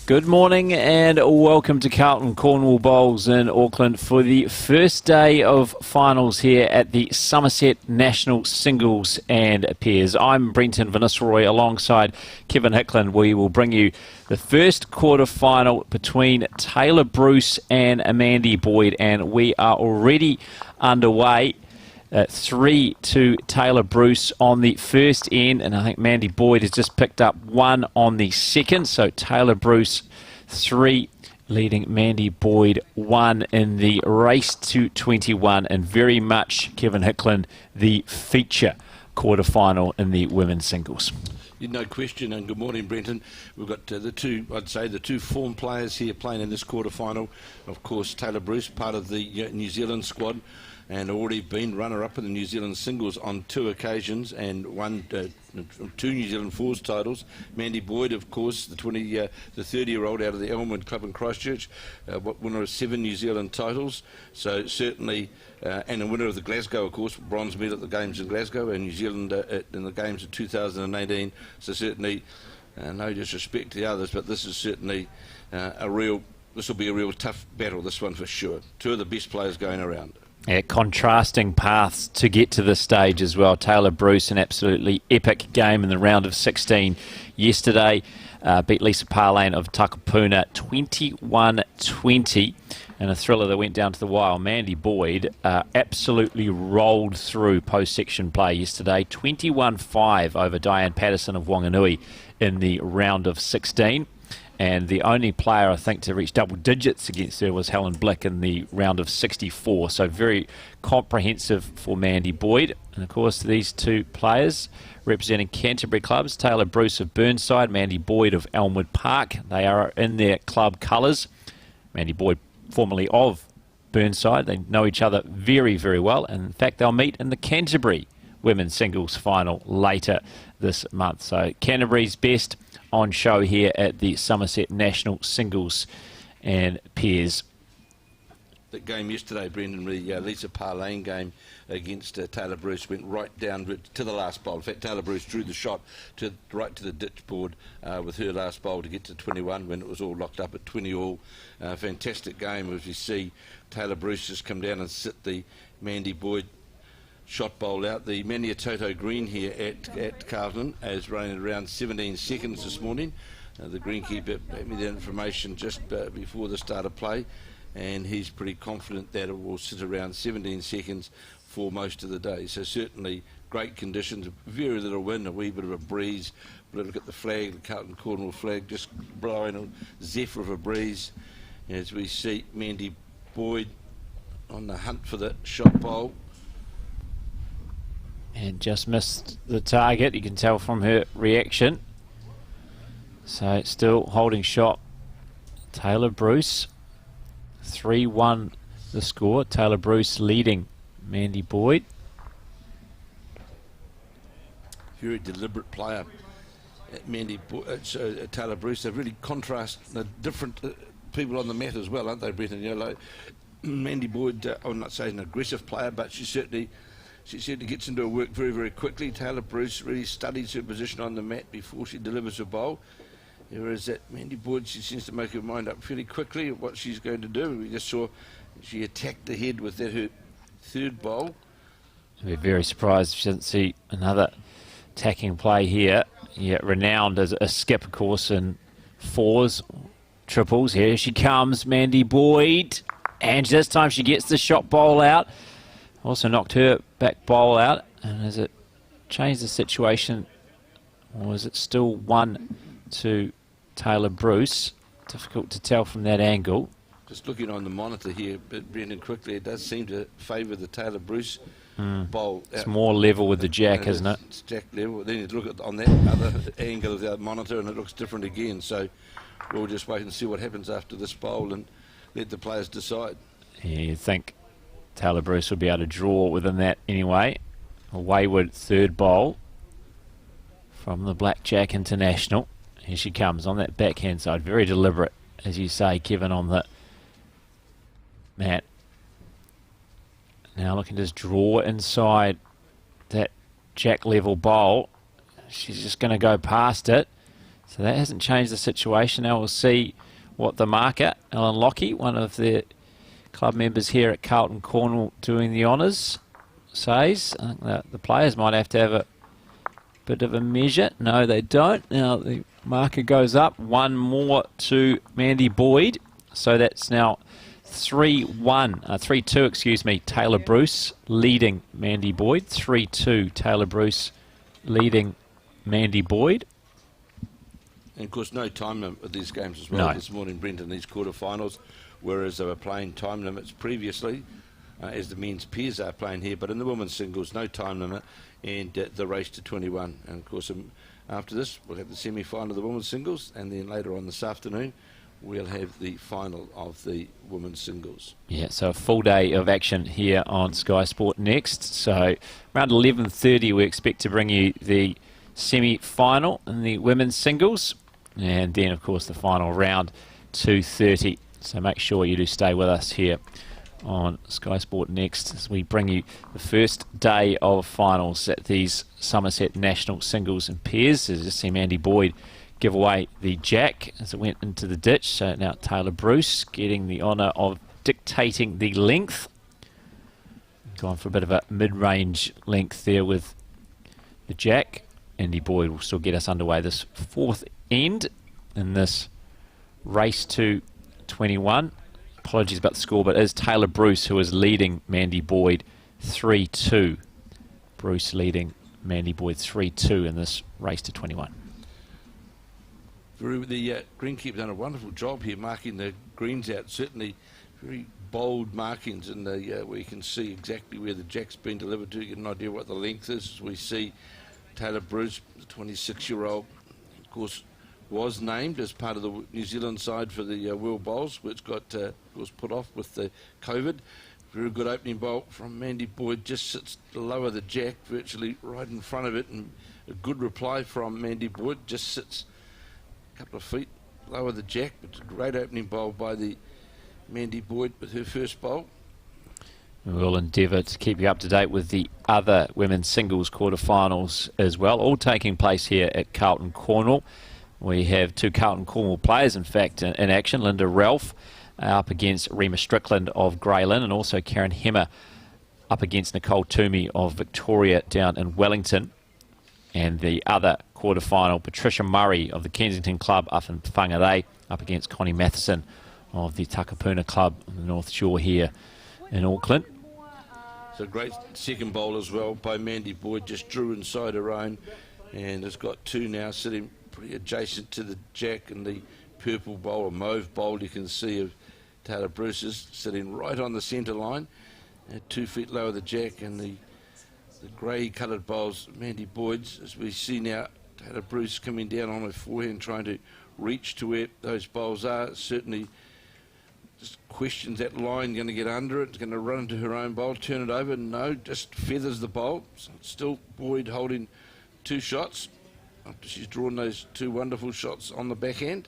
Good morning and welcome to Carlton Cornwall Bowls in Auckland for the first day of finals here at the Summerset National Singles and Pairs. I'm Brenton Vannisselroy alongside Kevin Hickland. We will bring you the first quarter final between Taylor Bruce and Mandy Boyd, and we are already underway. 3 to Taylor Bruce on the first end, and I think Mandy Boyd has just picked up 1 on the second. So Taylor Bruce 3 leading Mandy Boyd 1 in the race to 21, and very much, Kevin Hickland, the feature quarterfinal in the women's singles. No question, and good morning, Brenton. We've got the two form players here playing in this quarterfinal. Of course, Taylor Bruce, part of the New Zealand squad, and already been runner-up in the New Zealand singles on 2 occasions and won 2 New Zealand fours titles. Mandy Boyd, of course, the 30-year-old out of the Elmwood Club in Christchurch, winner of 7 New Zealand titles. So certainly, and a winner of the Glasgow, of course, bronze medal at the Games in Glasgow, and New Zealand in the Games of 2018. So certainly, no disrespect to the others, but this is certainly this will be a real tough battle, this one for sure. 2 of the best players going around. Yeah, contrasting paths to get to this stage as well. Taylor Bruce, an absolutely epic game in the round of 16 yesterday. Beat Lisa Parlane of Takapuna 21-20 in a thriller that went down to the wire. Mandy Boyd absolutely rolled through post-section play yesterday. 21-5 over Diane Patterson of Wanganui in the round of 16. And the only player, I think, to reach double digits against her was Helen Blick in the round of 64. So very comprehensive for Mandy Boyd. And, of course, these 2 players representing Canterbury clubs, Taylor Bruce of Burnside, Mandy Boyd of Elmwood Park. They are in their club colours. Mandy Boyd, formerly of Burnside. They know each other very, very well. And, in fact, they'll meet in the Canterbury women's singles final later this month. So Canterbury's best on show here at the Summerset National Singles and Pairs. That game yesterday, Brendan, the Lisa Parlane game against Taylor Bruce went right down to the last bowl. In fact, Taylor Bruce drew the shot right to the ditch board with her last bowl to get to 21 when it was all locked up at 20 all. Fantastic game as we see Taylor Bruce just come down and sit the Mandy Boyd shot bowl out. The Maniatoto green here at Carlton is running around 17 seconds this morning. The greenkeeper gave me the information just before the start of play, and he's pretty confident that it will sit around 17 seconds for most of the day. So certainly great conditions, very little wind, a wee bit of a breeze. But look at the flag, the Carlton Cornwall flag, just blowing a zephyr of a breeze as we see Mandy Boyd on the hunt for the shot bowl. And just missed the target, you can tell from her reaction. So still holding shot. Taylor Bruce, 3-1 the score. Taylor Bruce leading Mandy Boyd. Very deliberate player. Taylor Bruce, they really contrast the different people on the mat as well, aren't they, Brenton? You know, like Mandy Boyd, I'm not saying an aggressive player, but she certainly gets into her work very, very quickly. Taylor Bruce really studies her position on the mat before she delivers her bowl. Whereas that Mandy Boyd, she seems to make her mind up fairly quickly of what she's going to do. We just saw she attacked the head with her 3rd bowl. I'd be very surprised if she doesn't see another attacking play here. Yeah, renowned as a skip, of course, in 4s, triples. Here she comes, Mandy Boyd. And this time she gets the shot bowl out. Also knocked her back bowl out. And has it changed the situation, or is it still 1 to Taylor Bruce? Difficult to tell from that angle. Just looking on the monitor here, but Brendan, quickly, it does seem to favour the Taylor Bruce bowl. It's more level with the jack, isn't it? It's jack level. Then you look on that other angle of the monitor and it looks different again. So we'll just wait and see what happens after this bowl and let the players decide. Yeah, you'd think Taylor Bruce will be able to draw within that anyway. A wayward 3rd bowl from the Blackjack International. Here she comes on that backhand side. Very deliberate, as you say, Kevin, on the mat. Now looking to just draw inside that jack level bowl. She's just going to go past it. So that hasn't changed the situation. Now we'll see what the marker, Alan Lockie, one of the club members here at Carlton Cornwall doing the honours, says. I think that the players might have to have a bit of a measure. No, they don't. Now the marker goes up. One more to Mandy Boyd. So that's now 3-2, excuse me. Taylor Bruce leading Mandy Boyd. 3-2, Taylor Bruce leading Mandy Boyd. And of course, no time limit with these games as well. No. This morning, Brenton, these quarterfinals, whereas they were playing time limits previously, as the men's pairs are playing here, but in the women's singles, no time limit, and the race to 21. And of course, after this, we'll have the semi-final of the women's singles, and then later on this afternoon, we'll have the final of the women's singles. Yeah, so a full day of action here on Sky Sport Next. So around 11:30, we expect to bring you the semi-final in the women's singles, and then, of course, the final round, 2:30. So make sure you do stay with us here on Sky Sport Next as we bring you the first day of finals at these Summerset National Singles and Pairs. As you see Mandy Boyd give away the jack as it went into the ditch. So now Taylor Bruce getting the honour of dictating the length. Gone for a bit of a mid-range length there with the jack. Mandy Boyd will still get us underway this fourth end in this race to 21. Apologies about the score, but it is Taylor Bruce who is leading Mandy Boyd 3-2. Bruce leading Mandy Boyd 3-2 in this race to 21. The greenkeeper done a wonderful job here marking the greens out. Certainly very bold markings in the where you can see exactly where the jack's been delivered to. You get an idea what the length is. We see Taylor Bruce, the 26-year-old, of course, was named as part of the New Zealand side for the World Bowls, which was put off with the COVID. Very good opening bowl from Mandy Boyd, just sits lower the jack, virtually right in front of it, and a good reply from Mandy Boyd, just sits a couple of feet lower the jack, but a great opening bowl by the Mandy Boyd with her first bowl. We'll endeavour to keep you up to date with the other women's singles quarterfinals as well, all taking place here at Carlton Cornwall. We have two Carlton Cornwall players, in fact, in action. Linda Ralph up against Rima Strickland of Greylin, and also Karen Hemmer up against Nicole Toomey of Victoria down in Wellington. And the other quarterfinal, Patricia Murray of the Kensington Club up in Whangarei up against Connie Matheson of the Takapuna Club on the North Shore here in Auckland. So great second bowl as well by Mandy Boyd, just drew inside her own, and has got two now sitting pretty adjacent to the jack, and the purple bowl or mauve bowl you can see of Taylor Bruce's sitting right on the centre line at 2 feet lower the jack, and the grey coloured bowls Mandy Boyd's, as we see now Taylor Bruce coming down on her forehand trying to reach to where those bowls are. Certainly just questions that line going to get under it, it's going to run into her own bowl, turn it over. No, just feathers the bowl. So still Boyd holding two shots after she's drawn those two wonderful shots on the backhand.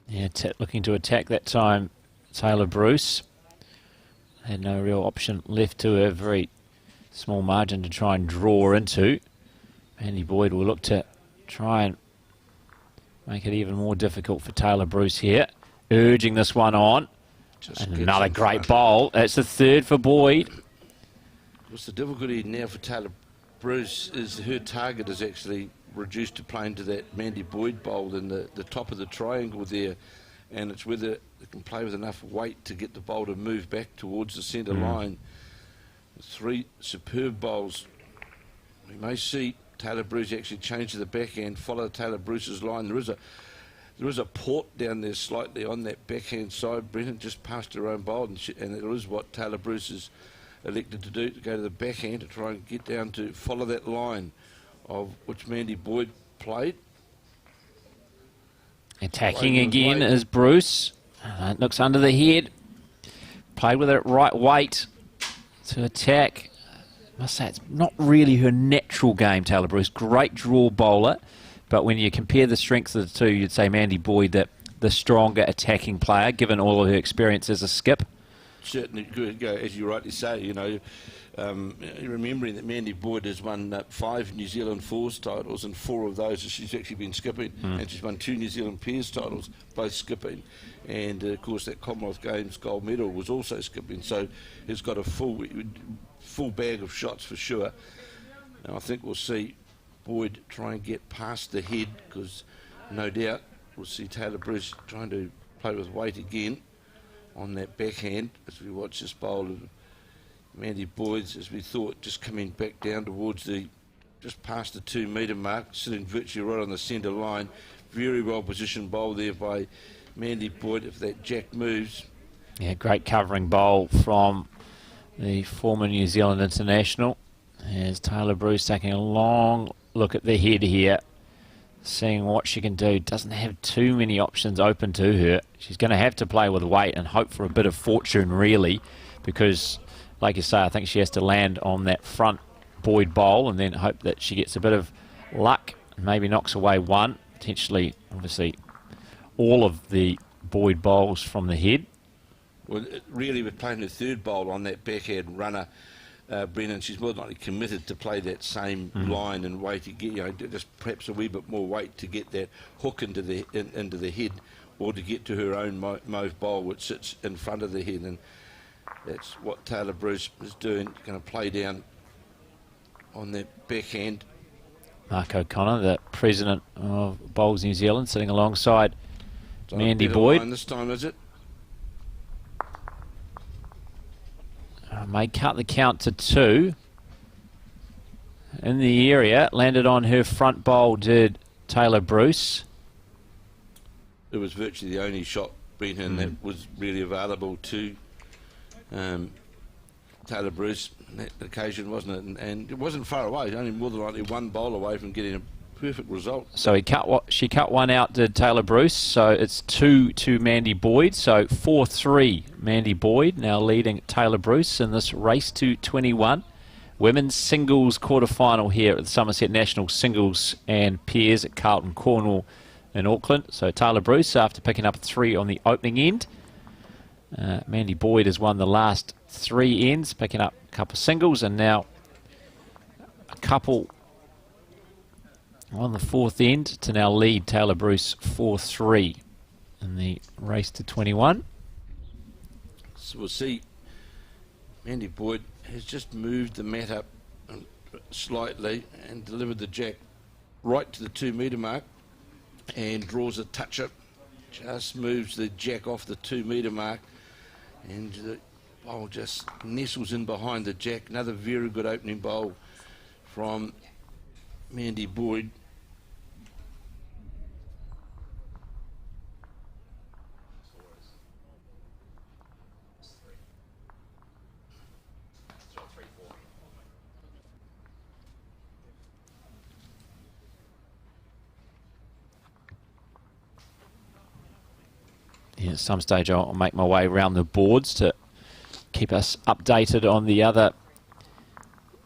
Yeah, looking to attack that time, Taylor Bruce. Had no real option left to her, very small margin to try and draw into. Mandy Boyd will look to try and make it even more difficult for Taylor Bruce here. Urging this one on. And another great bowl. That's the third for Boyd. What's the difficulty now for Taylor Bruce is her target is actually reduced to playing to that Mandy Boyd bowl in the top of the triangle there, and it's whether they can play with enough weight to get the bowl to move back towards the centre line. Three superb bowls. We may see Taylor Bruce actually change to the backhand, follow Taylor Bruce's line. There is a port down there slightly on that backhand side. Brenton just passed her own bowl, and it is what Taylor Bruce has elected to do, to go to the backhand to try and get down to follow that line of which Mandy Boyd played. Attacking again is Bruce. Looks under the head. Played with it at right weight to attack. I must say it's not really her natural game, Taylor Bruce. Great draw bowler. But when you compare the strengths of the two, you'd say Mandy Boyd, that the stronger attacking player, given all of her experience as a skip. certainly good, as you rightly say, remembering that Mandy Boyd has won 5 New Zealand fours titles, and 4 of those she's actually been skipping, and she's won 2 New Zealand pairs titles, both skipping, and of course that Commonwealth Games gold medal was also skipping, so it's got a full bag of shots for sure. Now I think we'll see Boyd try and get past the head, because no doubt we'll see Taylor Bruce trying to play with weight again on that backhand as we watch this bowl of Mandy Boyd's, as we thought, just coming back down towards just past the 2 metre mark, sitting virtually right on the centre line. Very well positioned bowl there by Mandy Boyd. If that jack moves. Yeah, great covering bowl from the former New Zealand international. As Taylor Bruce taking a long look at the head here, seeing what she can do. Doesn't have too many options open to her. She's going to have to play with weight and hope for a bit of fortune, really, because, like you say, I think she has to land on that front Boyd bowl and then hope that she gets a bit of luck and maybe knocks away one, potentially, obviously, all of the Boyd bowls from the head. Well, really, we're playing the third bowl on that backhand runner, Brennan. She's more than likely committed to play that same line and weight to get, just perhaps a wee bit more weight to get that hook into the head, or to get to her own mauve bowl which sits in front of the head, and that's what Taylor Bruce is doing. Going to play down on that backhand. Mark O'Connor, the president of Bowls New Zealand, sitting alongside Mandy Boyd. This time, is it? May cut the count to 2. In the area, landed on her front bowl, did Taylor Bruce. It was virtually the only shot, Brennan, that was really available to Taylor Bruce on that occasion, wasn't it? And it wasn't far away, only more than likely 1 bowl away from getting a perfect result. So she cut one out, did Taylor Bruce. So it's 2 to Mandy Boyd. So 4-3 Mandy Boyd, now leading Taylor Bruce in this race to 21. Women's singles quarterfinal here at the Summerset National Singles and Pairs at Carlton Cornwall in Auckland. So Taylor Bruce, after picking up 3 on the opening end. Mandy Boyd has won the last 3 ends, picking up a couple of singles, and now a couple on the 4th end to now lead Taylor Bruce 4-3 in the race to 21. So we'll see Mandy Boyd has just moved the mat up slightly and delivered the jack right to the 2 metre mark and draws a touch-up, just moves the jack off the 2 metre mark, and the bowl just nestles in behind the jack. Another very good opening bowl from Mandy Boyd. Yeah, at some stage I'll make my way around the boards to keep us updated on the other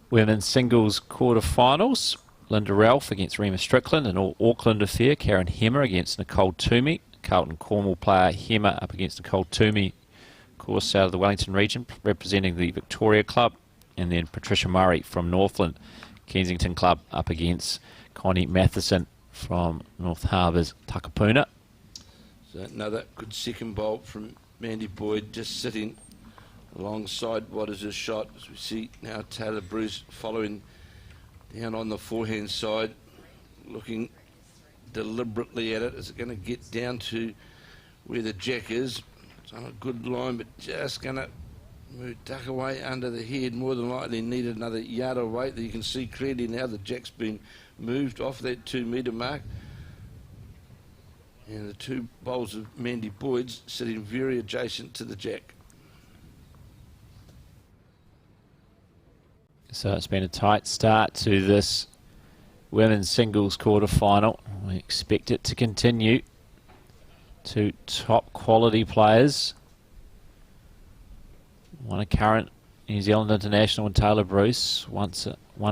women's singles quarterfinals. Linda Ralph against Rema Strickland, an all Auckland affair. Karen Hemmer against Nicole Toomey. Carlton Cornwall player Hemmer up against Nicole Toomey, of course, out of the Wellington region, representing the Victoria Club. And then Patricia Murray from Northland Kensington Club up against Connie Matheson from North Harbour's Takapuna. So another good second bowl from Mandy Boyd, just sitting alongside what is a shot. As we see now Taylor Bruce following down on the forehand side, looking deliberately at it. Is it going to get down to where the jack is? It's on a good line, but just going to move, duck away under the head. More than likely needed another yard of weight. You can see clearly now the jack's been moved off that 2 metre mark. And the 2 bowls of Mandy Boyd's sitting very adjacent to the jack. So it's been a tight start to this women's singles quarter-final. We expect it to continue. 2 top quality players. One a current New Zealand international in Taylor Bruce. One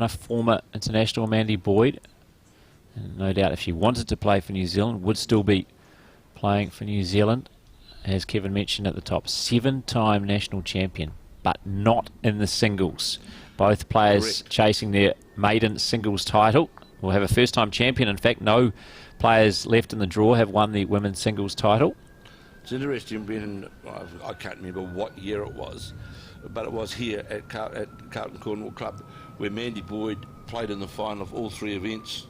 a former international, Mandy Boyd. And no doubt if she wanted to play for New Zealand, would still be playing for New Zealand. as Kevin mentioned at the top, 7-time national champion, but not in the singles. Both players chasing their maiden singles title. We'll have a first-time champion. In fact, no players left in the draw have won the women's singles title. It's interesting, Brendan, I can't remember what year it was, but it was here at Carlton Cornwall Club, where Mandy Boyd played in the final of all 3 events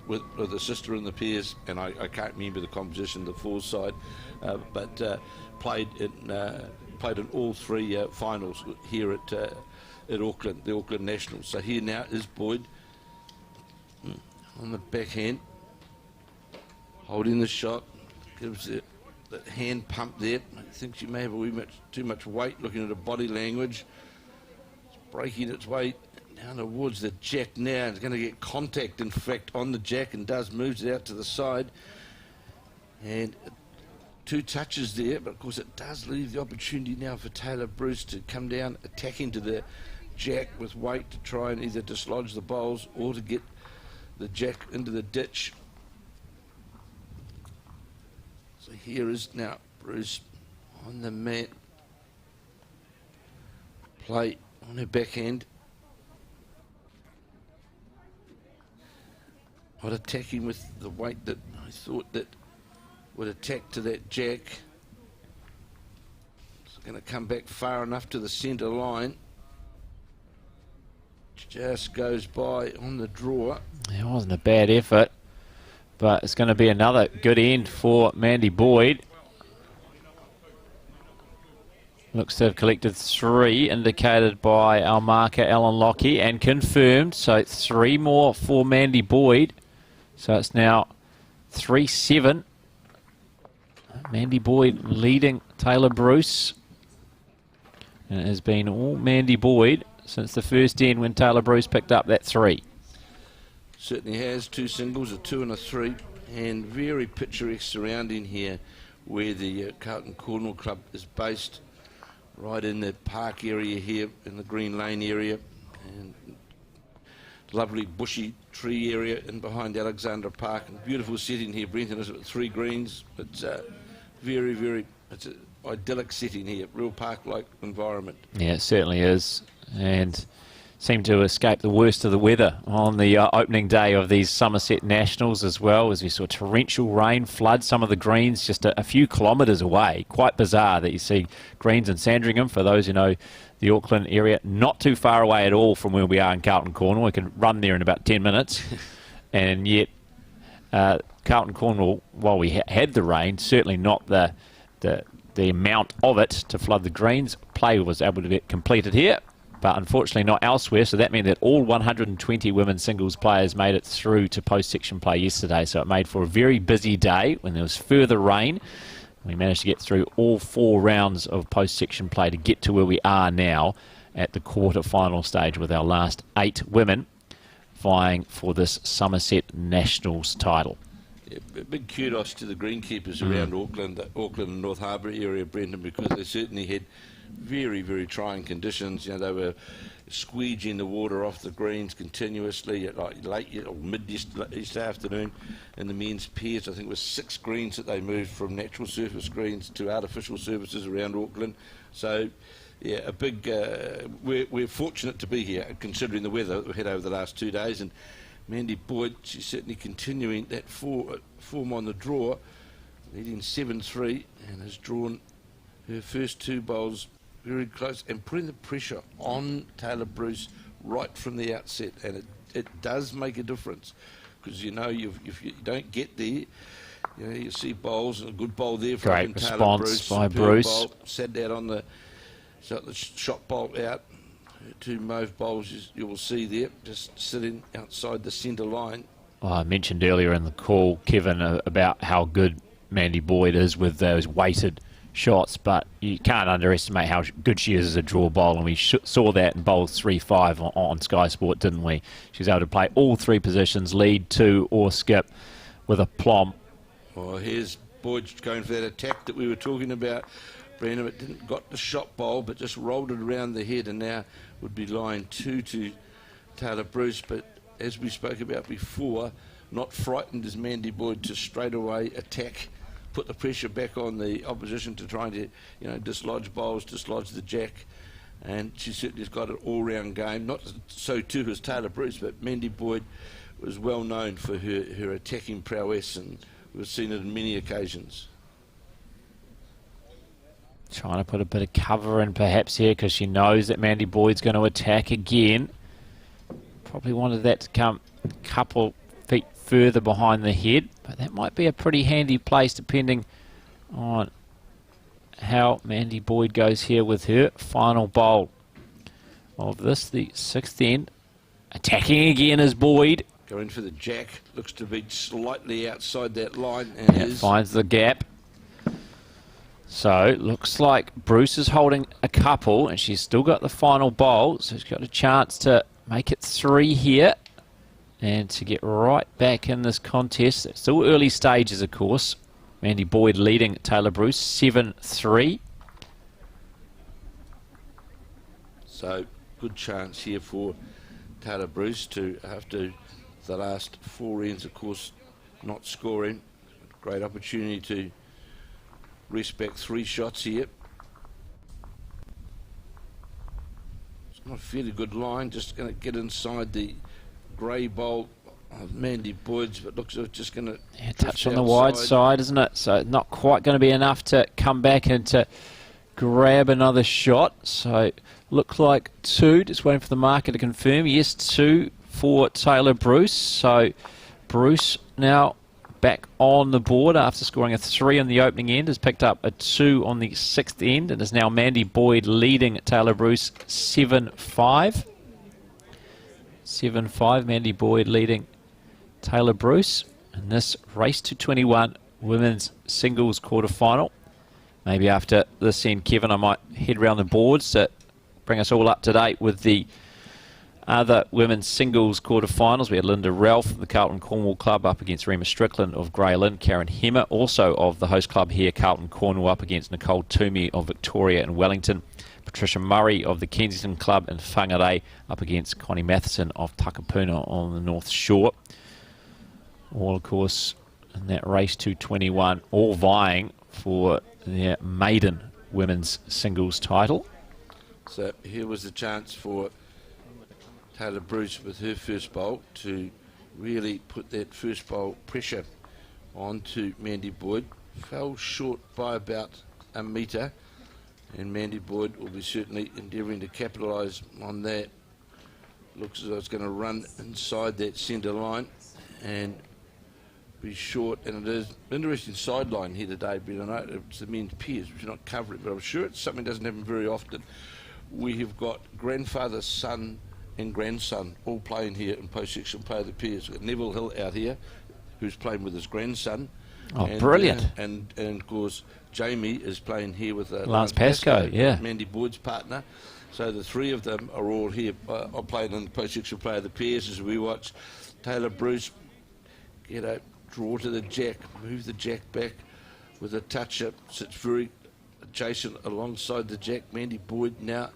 with the sister in the pairs, and I can't remember the composition, the fours side, but played in all 3 finals here at Auckland, the Auckland Nationals. So here now is Boyd on the backhand, holding the shot, gives it the hand pump there. I think she may have a wee bit too much weight, looking at her body language. It's breaking its way down towards the jack now. It's going to get contact, in fact, on the jack, and moves it out to the side. And 2 touches there, but of course it does leave the opportunity now for Taylor Bruce to come down, attack into the jack with weight to try and either dislodge the bowls or to get the jack into the ditch. So here is now Bruce on the mat. Play on her backhand. Not attacking with the weight that I thought that would attack to that jack. It's going to come back far enough to the centre line. Just goes by on the draw. It wasn't a bad effort, but it's going to be another good end for Mandy Boyd. Looks to have collected 3, indicated by our marker Alan Lockie, and confirmed. So 3 more for Mandy Boyd. So it's now 3-7. Mandy Boyd leading Taylor Bruce. And it has been all Mandy Boyd since the first end when Taylor Bruce picked up that 3. Certainly has 2 singles, a 2 and a 3, and very picturesque surrounding here where the Carlton Cornwall Club is based, right in the park area here, in the Green Lane area, and lovely bushy tree area in behind Alexandra Park. And beautiful setting here, Brenton, is with 3 greens. It's very, very, it's an idyllic setting here, real park-like environment. Yeah, it certainly is, and seemed to escape the worst of the weather on the opening day of these Summerset Nationals as well, as we saw torrential rain flood some of the greens just a few kilometres away. Quite bizarre that you see greens in Sandringham, for those who know the Auckland area, not too far away at all from where we are in Carlton Cornwall. We can run there in about 10 minutes. And yet Carlton Cornwall, while we had the rain, certainly not the amount of it to flood the greens. Play was able to be completed here, but unfortunately not elsewhere. So that meant that all 120 women's singles players made it through to post-section play yesterday. So it made for a very busy day when there was further rain. We managed to get through all 4 rounds of post-section play to get to where we are now at the quarter-final stage, with our last 8 women vying for this Summerset Nationals title. Yeah, big kudos to the greenkeepers around Auckland and North Harbour area, Brendan, because they certainly had very, very trying conditions. You know, they were squeegeing the water off the greens continuously at like late or mid yesterday afternoon. In the men's pairs, I think it was 6 greens that they moved from natural surface greens to artificial surfaces around Auckland. So, yeah, a big. We're fortunate to be here, considering the weather that we had over the last 2 days. And Mandy Boyd, she's certainly continuing that form on the draw, leading 7-3, and has drawn her first 2 bowls very close and putting the pressure on Taylor Bruce right from the outset. And it does make a difference, because, you know, if you don't get there, you know, you see bowls, and a good bowl there from Great Taylor response Bruce. by Bruce. Bowl, sat out on the shot bolt out. 2 mauve bowls you will see there, just sitting outside the centre line. Well, I mentioned earlier in the call, Kevin, about how good Mandy Boyd is with those weighted shots, but you can't underestimate how good she is as a draw bowler, and we saw that in bowl 3-5 on Sky Sport, didn't we? She was able to play all 3 positions, lead, 2 or skip, with a plomb. Well, here's Boyd going for that attack that we were talking about. Brandon, it didn't got the shot bowl, but just rolled it around the head, and now would be line 2 to Taylor Bruce. But as we spoke about before, not frightened as Mandy Boyd to straight away attack put the pressure back on the opposition to trying to, dislodge bowls, dislodge the jack. And she certainly has got an all-round game. Not so too as Taylor Bruce, but Mandy Boyd was well known for her attacking prowess, and we've seen it on many occasions. Trying to put a bit of cover in perhaps here because she knows that Mandy Boyd's going to attack again. Probably wanted that to come a couple feet further behind the head, but that might be a pretty handy place depending on how Mandy Boyd goes here with her final bowl of this, the 6th end. Attacking again is Boyd. Going for the jack, looks to be slightly outside that line, and it finds the gap. So looks like Bruce is holding a couple, and she's still got the final bowl, so she's got a chance to make it 3 here and to get right back in this contest. It's still early stages, of course. Mandy Boyd leading Taylor Bruce 7-3. So good chance here for Taylor Bruce to, after the last 4 ends, of course, not scoring. Great opportunity to rest back 3 shots here. It's not a fairly good line, just going to get inside the grey bowl of Mandy Boyd's, but looks like it's just going to touch on the wide side, isn't it? So not quite going to be enough to come back and to grab another shot. So look like 2, just waiting for the marker to confirm. Yes, 2 for Taylor Bruce. So Bruce now back on the board after scoring a 3 on the opening end, has picked up a 2 on the 6th end, and is now Mandy Boyd leading Taylor Bruce 7-5. 7-5, Mandy Boyd leading Taylor Bruce in this race to 21 women's singles quarterfinal. Maybe after this end, Kevin, I might head round the boards to bring us all up to date with the other women's singles quarterfinals. We had Linda Ralph of the Carlton Cornwall Club up against Rema Strickland of Grey Lynn, Karen Hemmer also of the host club here, Carlton Cornwall, up against Nicole Toomey of Victoria and Wellington, Patricia Murray of the Kensington Club and Whangarei up against Connie Matheson of Takapuna on the North Shore. All, of course, in that race to 21, all vying for their maiden women's singles title. So here was the chance for Taylor Bruce with her first bowl to really put that first bowl pressure onto Mandy Boyd. Fell short by about a metre, and Mandy Boyd will be certainly endeavouring to capitalise on that. Looks as though it's going to run inside that centre line and be short, and it is an interesting sideline here today, but I know it's the men's peers, which are not covering it, but I'm sure it's something that doesn't happen very often. We have got grandfather, son and grandson all playing here in post-section play of the peers. We've got Neville Hill out here, who's playing with his grandson. Oh, and, brilliant. And of course, Jamie is playing here with Lance Pascoe, yeah. Mandy Boyd's partner. So the 3 of them are all here, are playing in the post-section play of the peers as we watch Taylor Bruce get a draw to the jack, move the jack back with a touch-up, sits very adjacent alongside the jack. Mandy Boyd now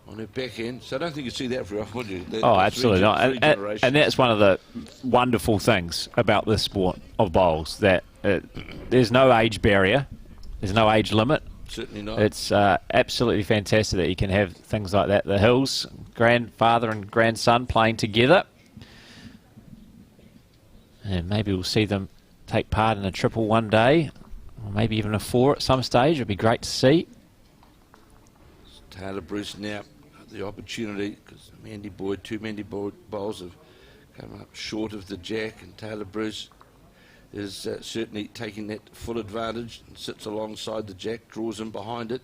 on her back end. So I don't think you see that very often, would you? Absolutely not. And that's one of the wonderful things about this sport of bowls, that there's no age barrier, there's no age limit. Certainly not. It's absolutely fantastic that you can have things like that. The Hills, grandfather and grandson playing together. And maybe we'll see them take part in a triple one day, or maybe even a 4 at some stage. It'd be great to see. Taylor Bruce now the opportunity, because Mandy Boyd, 2 Mandy Boyd bowls have come up short of the jack, and Taylor Bruce is certainly taking that full advantage and sits alongside the jack, draws him behind it,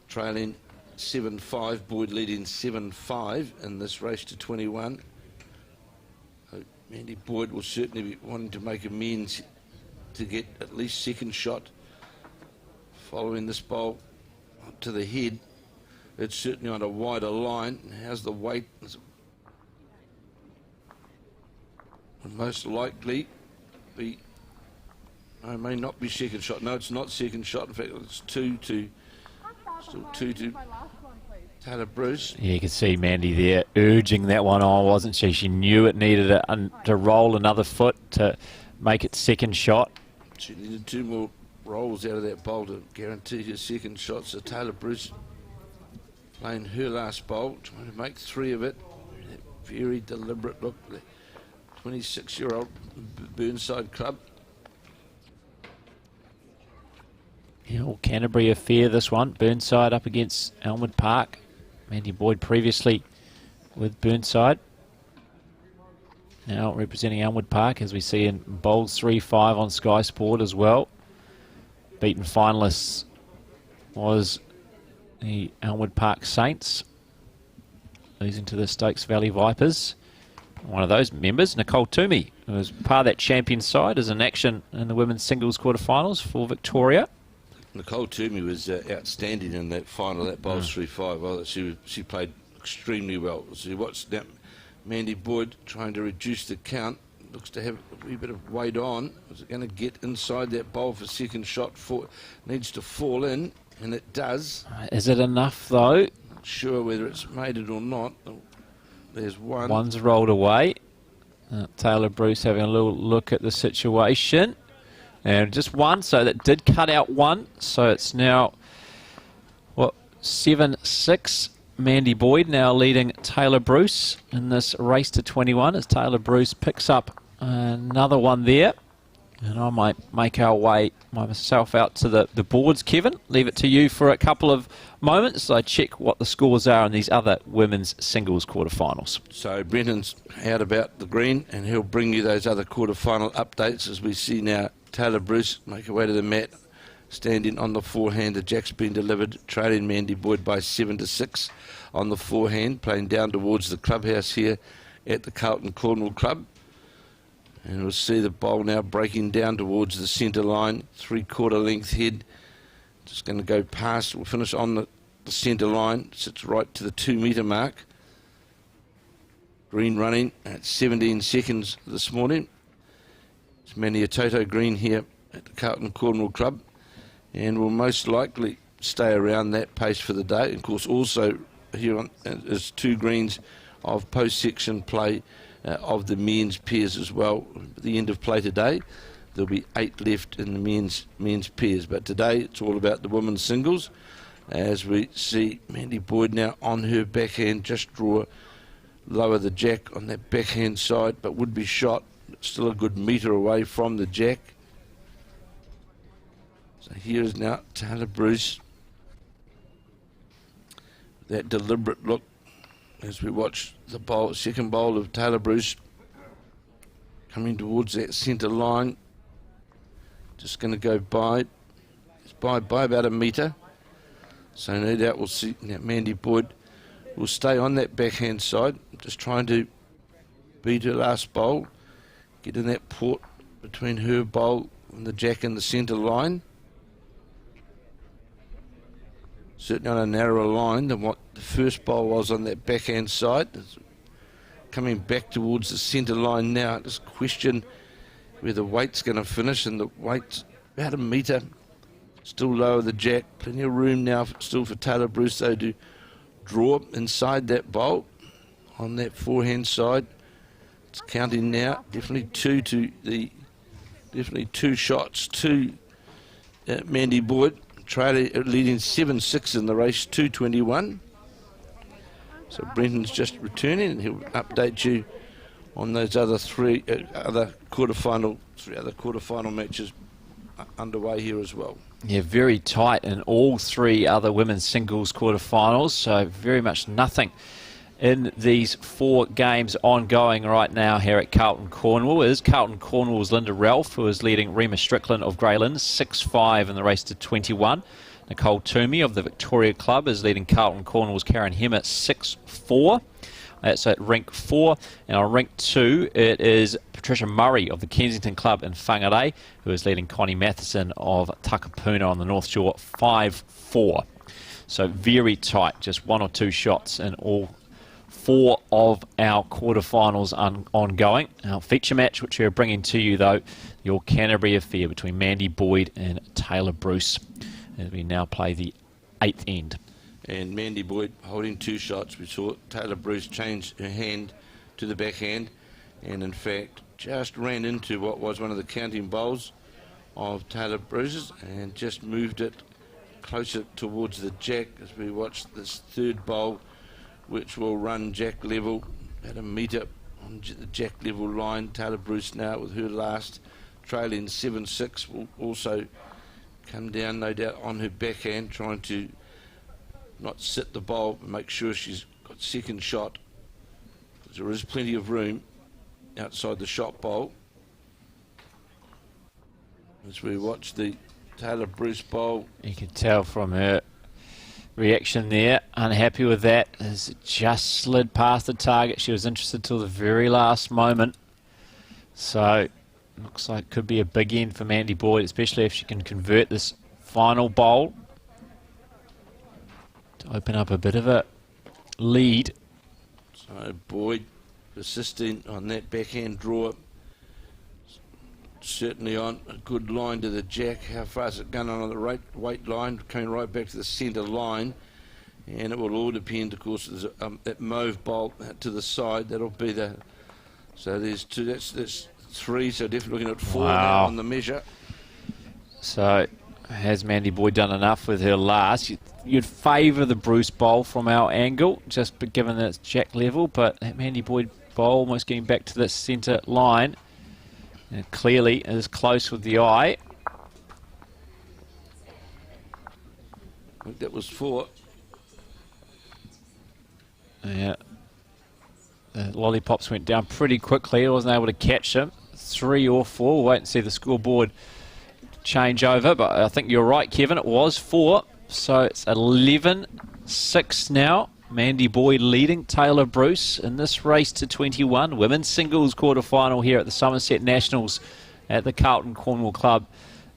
trailing 7-5, Boyd leading 7-5 in this race to 21. Mandy Boyd will certainly be wanting to make amends to get at least second shot following this bowl up to the head. It's certainly on a wider line. How's the weight? Would most likely be, no, it may not be second shot. No, it's not second shot. In fact, it's 2-2. Still 2-2. Taylor Bruce. Yeah, you can see Mandy there urging that one on, wasn't she? She knew it needed to roll another foot to make it second shot. She needed 2 more rolls out of that bowl to guarantee her second shot. So Taylor Bruce playing her last bowl, trying to make 3 of it. That very deliberate look. The 26-year-old Burnside club. Yeah, well, Canterbury affair this one. Burnside up against Elmwood Park. Mandy Boyd previously with Burnside. Now representing Elmwood Park, as we see in bowls 3-5 on Sky Sport as well. Beaten finalists was the Elmwood Park Saints, losing to the Stokes Valley Vipers. One of those members, Nicole Toomey, who was part of that champion side, is in action in the women's singles quarterfinals for Victoria. Nicole Toomey was outstanding in that final, that bowls 3-5. Well, she played extremely well. So you watched that. Mandy Boyd trying to reduce the count. Looks to have a wee bit of weight on. Is it going to get inside that bowl for second shot? Needs to fall in, and it does. Is it enough, though? Not sure whether it's made it or not. There's one. One's rolled away. Taylor Bruce having a little look at the situation. And just one, so that did cut out one. So it's now, 7-6. Mandy Boyd now leading Taylor Bruce in this race to 21 as Taylor Bruce picks up another one there. And I might make our way myself out to the boards, Kevin. Leave it to you for a couple of moments so I check what the scores are in these other women's singles quarterfinals. So Brenton's out about the green, and he'll bring you those other quarterfinal updates as we see now Taylor Bruce make her way to the mat, standing on the forehand. The jack's been delivered, trailing Mandy Boyd by 7-6 on the forehand, playing down towards the clubhouse here at the Carlton Cornwall Club. And we'll see the bowl now breaking down towards the centre line, 3/4 length head. Just going to go past, we'll finish on the centre line, sits right to the 2-metre mark. Green running at 17 seconds this morning. It's Maniatoto green here at the Carlton Cornwall Club, and will most likely stay around that pace for the day. And of course, also here is 2 greens of post-section play of the men's pairs as well. At the end of play today, there'll be 8 left in the men's pairs. But today, it's all about the women's singles, as we see Mandy Boyd now on her backhand, just lower the jack on that backhand side, but would be shot. Still a good metre away from the jack. So here is now Taylor Bruce. That deliberate look as we watch the second bowl of Taylor Bruce coming towards that centre line. Just going to go by about a metre. So no doubt we'll see now Mandy Boyd will stay on that backhand side, just trying to beat her last bowl, get in that port between her bowl and the jack in the centre line. Certainly on a narrower line than what the first bowl was on that backhand side. It's coming back towards the centre line now. Just question where the weight's going to finish, and the weight's about a metre. Still lower the jack. Plenty of room now still for Taylor Bruce though to draw inside that bowl on that forehand side. It's counting now. Definitely 2 shots to Mandy Boyd. Leading 7-6 in the race, 2:21. So Brenton's just returning, and he'll update you on those other three other quarterfinal matches underway here as well. Yeah, very tight in all 3 other women's singles quarterfinals. So very much nothing in these 4 games ongoing right now here at Carlton Cornwall. It is Carlton Cornwall's Linda Ralph, who is leading Rema Strickland of Greylands 6-5 in the race to 21. Nicole Toomey of the Victoria Club is leading Carlton Cornwall's Karen Hemmett 6-4. That's at rank 4. And on rank 2, it is Patricia Murray of the Kensington Club in Whangarei, who is leading Connie Matheson of Takapuna on the North Shore 5-4. So very tight, just 1 or 2 shots in all 4 of our quarterfinals ongoing. Our feature match, which we're bringing to you, though, your Canterbury affair between Mandy Boyd and Taylor Bruce, as we now play the 8th end. And Mandy Boyd holding 2 shots. We saw Taylor Bruce change her hand to the backhand, and in fact just ran into what was one of the counting bowls of Taylor Bruce's and just moved it closer towards the jack as we watch this third bowl, which will run jack level at a metre on the jack level line. Taylor Bruce now with her last, trailing 7-6, will also come down, no doubt, on her backhand, trying to not sit the bowl, but make sure she's got second shot. There is plenty of room outside the shot bowl. As we watch the Taylor Bruce bowl. You can tell from her reaction there, unhappy with that, as it just slid past the target. She was interested till the very last moment. So, looks like it could be a big end for Mandy Boyd, especially if she can convert this final bowl to open up a bit of a lead. So Boyd persisting on that backhand draw. Certainly on a good line to the jack. How far is it going on the right weight line? Coming right back to the centre line. And it will all depend, of course, there's that mauve bolt to the side. That'll be the... So there's two, that's three, so definitely looking at four now on the measure. So has Mandy Boyd done enough with her last? You'd favour the Bruce bowl from our angle, just given that it's jack level, but that Mandy Boyd bowl almost getting back to the centre line. And clearly is close with the eye. I think that was four. Yeah. The lollipops went down pretty quickly. I wasn't able to catch them. 3 or 4. We'll wait and see the scoreboard change over. But I think you're right, Kevin. It was 4. So it's 11-6 now. Mandy Boyd leading Taylor Bruce in this race to 21. Women's singles quarterfinal here at the Summerset Nationals at the Carlton Cornwall Club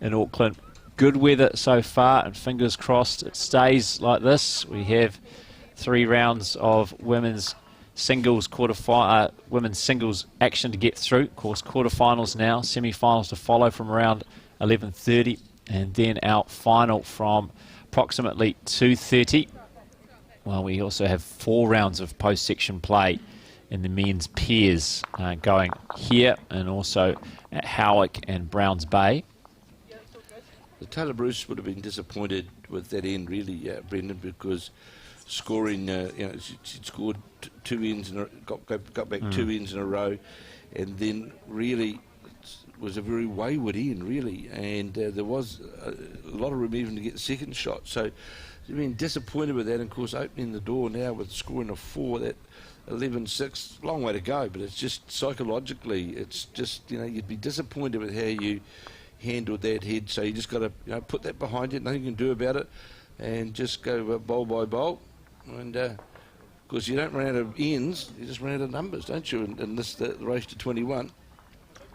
in Auckland. Good weather so far, and fingers crossed it stays like this. We have 3 rounds of women's singles women's singles action to get through. Of course, quarterfinals now, semi-finals to follow from around 11:30, and then our final from approximately 2:30. Well, we also have 4 rounds of post-section play in the men's pairs going here and also at Howick and Browns Bay. The Taylor Bruce would have been disappointed with that end, really, Brendan, because scoring, she'd scored 2 ends, got back 2 ends in a row, and then really was a very wayward end, really, and there was a lot of room even to get the second shot. So I've been disappointed with that, and of course opening the door now with scoring a 4, that 11-6, long way to go, but it's just psychologically, it's just, you'd be disappointed with how you handled that head, so you just got to put that behind you, nothing you can do about it, and just go bowl by bowl, and of course you don't run out of ends, you just run out of numbers, don't you, in this the race to 21.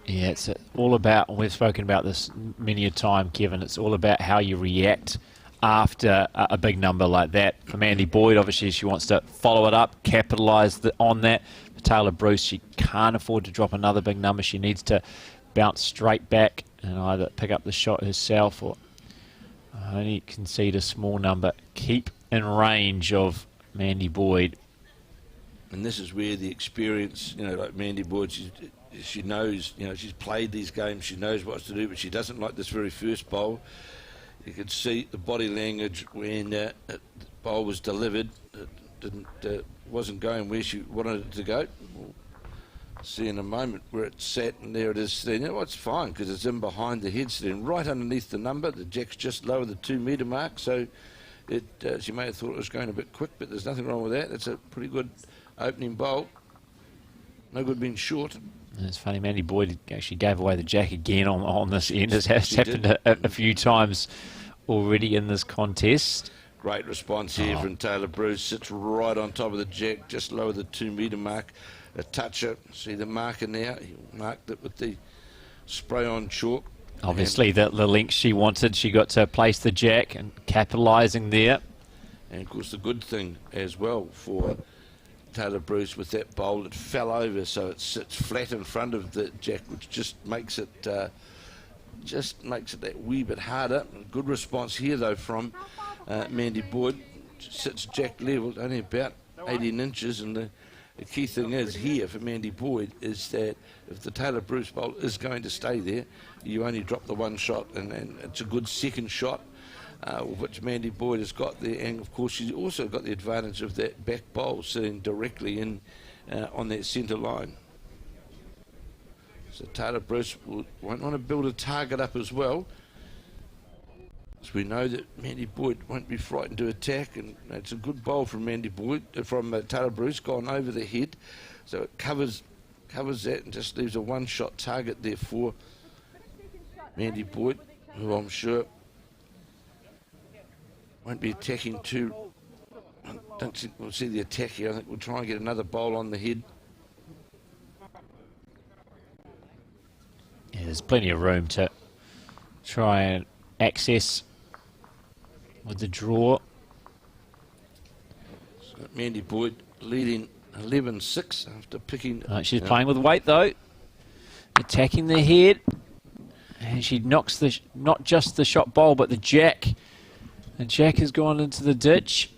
Yeah, it's all about, we've spoken about this many a time, Kevin, it's all about how you react after a big number like that. For Mandy Boyd, obviously she wants to follow it up, capitalise on that. For Taylor Bruce, she can't afford to drop another big number. She needs to bounce straight back and either pick up the shot herself or only concede a small number. Keep in range of Mandy Boyd. And this is where the experience, like Mandy Boyd, she knows, she's played these games, she knows what to do, but she doesn't like this very first bowl. You could see the body language when the bowl was delivered. It wasn't going where she wanted it to go. We'll see in a moment where it sat, and there it is sitting. It's fine because it's in behind the head, sitting right underneath the number. The jack's just lower the 2 metre mark, so she may have thought it was going a bit quick, but there's nothing wrong with that. It's a pretty good opening bowl. No good being short. It's funny, Mandy Boyd actually gave away the jack again on this end. It has happened a few times already in this contest. Great response here from Taylor Bruce. Sits right on top of the jack, just lower the 2 metre mark. A toucher. See the marker now? He marked it with the spray-on chalk. Obviously, the length she wanted, she got to place the jack and capitalising there. And, of course, the good thing as well for Taylor Bruce with that bowl, it fell over, so it sits flat in front of the jack, which just makes it that wee bit harder. Good response here though from Mandy Boyd. Sits jack level, only about 18 inches, and the key thing is here for Mandy Boyd is that if the Taylor Bruce bowl is going to stay there, you only drop the one shot, and it's a good second shot, which Mandy Boyd has got there. And of course, she's also got the advantage of that back bowl sitting directly in on that centre line. So Taylor Bruce won't want to build a target up as well. So we know that Mandy Boyd won't be frightened to attack, and it's a good bowl from Mandy Boyd, from Taylor Bruce, gone over the head, so it covers that and just leaves a one-shot target there for Mandy Boyd, who I'm sure won't be attacking too. I don't think we'll see the attack here. I think we'll try and get another bowl on the head. Yeah, there's plenty of room to try and access with the draw. So Mandy Boyd leading 11-6 after picking... She's playing with weight though, attacking the head, and she knocks not just the shot bowl but the jack. The jack has gone into the ditch.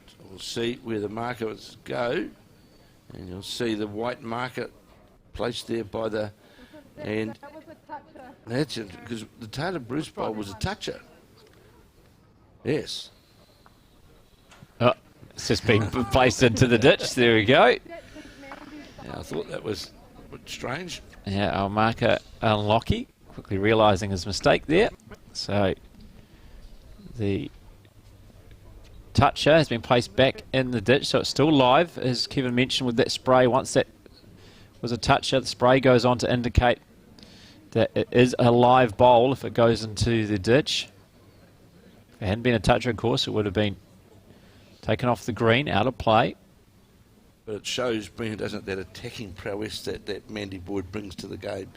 So we'll see where the markers go, and you'll see the white marker placed there by the... And that's it, because the Taylor Bruce bowl was a toucher. Yes. Oh, it's just been placed into the ditch. There we go. Yeah, I thought that was a bit strange. Yeah, our marker unlucky, quickly realising his mistake there. So the toucher has been placed back in the ditch, so it's still live, as Kevin mentioned with that spray. Once that was a toucher, the spray goes on to indicate that it is a live bowl if it goes into the ditch. If it hadn't been a toucher, of course, it would have been taken off the green, out of play. But it shows, doesn't it, that attacking prowess that Mandy Boyd brings to the game.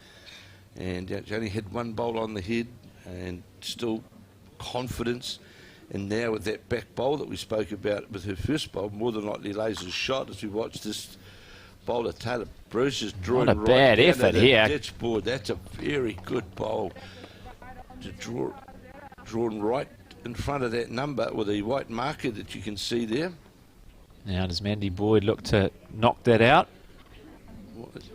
And she only had one bowl on the head, and still confidence. And now with that back bowl that we spoke about with her first bowl, more than likely lays a shot as we watch this bowler. Taylor Bruce is drawing Not a right bad down effort to the here. ditch board. That's a very good bowl to drawn right in front of that number with a white marker that you can see there. Now does Mandy Boyd look to knock that out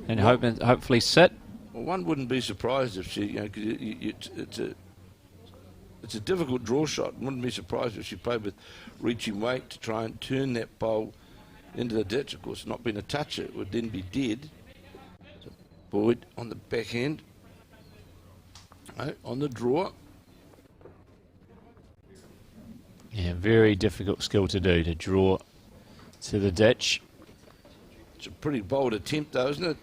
and hopefully sit? Well, one wouldn't be surprised if she, 'cause it's a difficult draw shot. Wouldn't be surprised if she played with reaching weight to try and turn that bowl into the ditch. Of course, not being a toucher, it would then be dead. So Boyd on the backhand, on the draw. Yeah, very difficult skill to do, to draw to the ditch. It's a pretty bold attempt though, isn't it?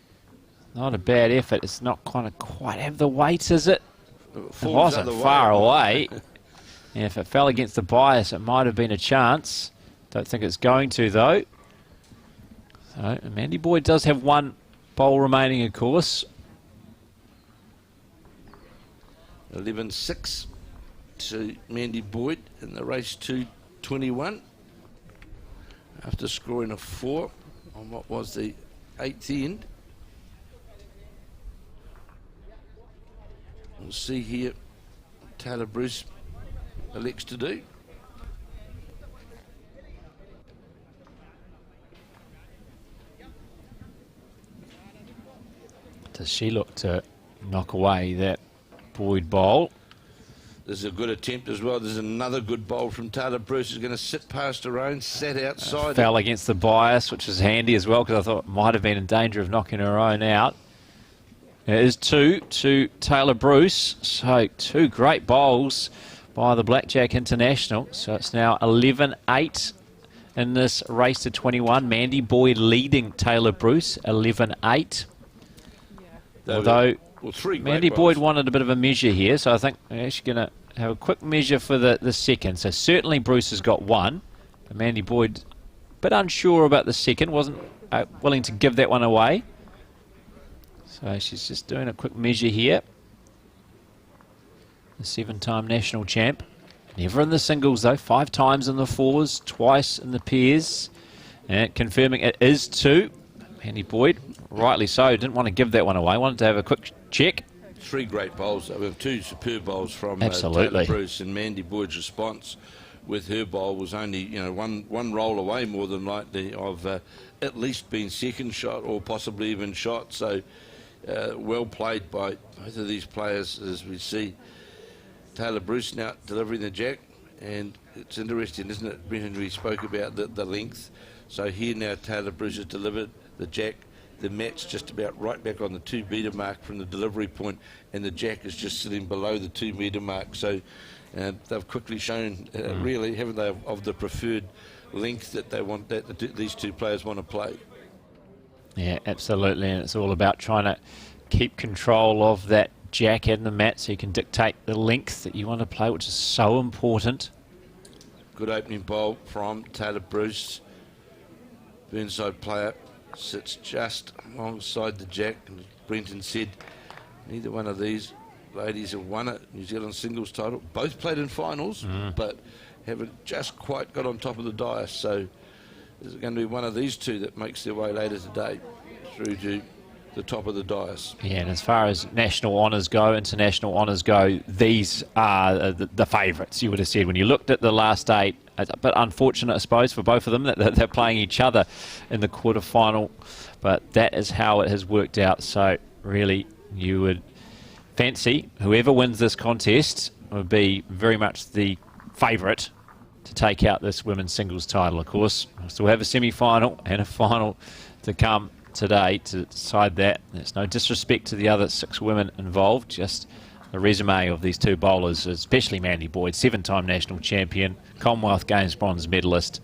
Not a bad effort. It's not quite have the weight, is it? It Falls wasn't other far way. away. Yeah, if it fell against the bias, it might have been a chance. Don't think it's going to, though. So, Mandy Boyd does have one bowl remaining, of course. 11-6 to Mandy Boyd in the race to 21. After scoring a 4 on what was the 8th end. We'll see here what Taylor Bruce elects to do. Does she look to knock away that Boyd bowl? This is a good attempt as well. There's another good bowl from Taylor Bruce. Is going to sit past her own, sat outside. Fell against the bias, which is handy as well, because I thought it might have been in danger of knocking her own out. It is 2 to Taylor Bruce. So 2 great bowls by the Blackjack International. So it's now 11-8 in this race to 21. Mandy Boyd leading Taylor Bruce, 11-8. Although Mandy Boyd wanted a bit of a measure here, so I think we're actually going to have a quick measure for the second. So certainly Bruce has got one. But Mandy Boyd, a bit unsure about the second, wasn't willing to give that one away. So she's just doing a quick measure here. The 7-time national champ. Never in the singles though, 5 times in the fours, twice in the pairs. And confirming it is 2. Mandy Boyd, rightly so, didn't want to give that one away, wanted to have a quick check. 3 great bowls. We have 2 superb bowls from Absolutely. Taylor Bruce, and Mandy Boyd's response with her bowl was only, you know, one roll away more than likely of at least being second shot or possibly even shot. So well played by both of these players, as we see Taylor Bruce now delivering the jack. And it's interesting, isn't it, Brendan, we spoke about the length. So here now Taylor Bruce has delivered the jack. The mat's just about right back on the 2 metre mark from the delivery point, and the jack is just sitting below the 2 metre mark. So they've quickly shown, really, haven't they, of the preferred length that they want, that these two players want to play. Yeah, absolutely, and it's all about trying to keep control of that jack and the mat so you can dictate the length that you want to play, which is so important. Good opening bowl from Taylor Bruce. Burnside player sits just alongside the jack, and as Brenton said, neither one of these ladies have won a New Zealand singles title. Both played in finals, but haven't just quite got on top of the dais. So there's going to be one of these two that makes their way later today through to the top of the dais. Yeah, and as far as national honours go, international honours go, these are the favourites, you would have said. When you looked at the last 8, it's a bit unfortunate, I suppose, for both of them that they're playing each other in the quarter-final, but that is how it has worked out. So really, you would fancy whoever wins this contest would be very much the favourite to take out this women's singles title. Of course, we'll still have a semi-final and a final to come today to decide that. There's no disrespect to the other 6 women involved, just the resume of these 2 bowlers, especially Mandy Boyd, 7-time national champion, Commonwealth Games bronze medalist,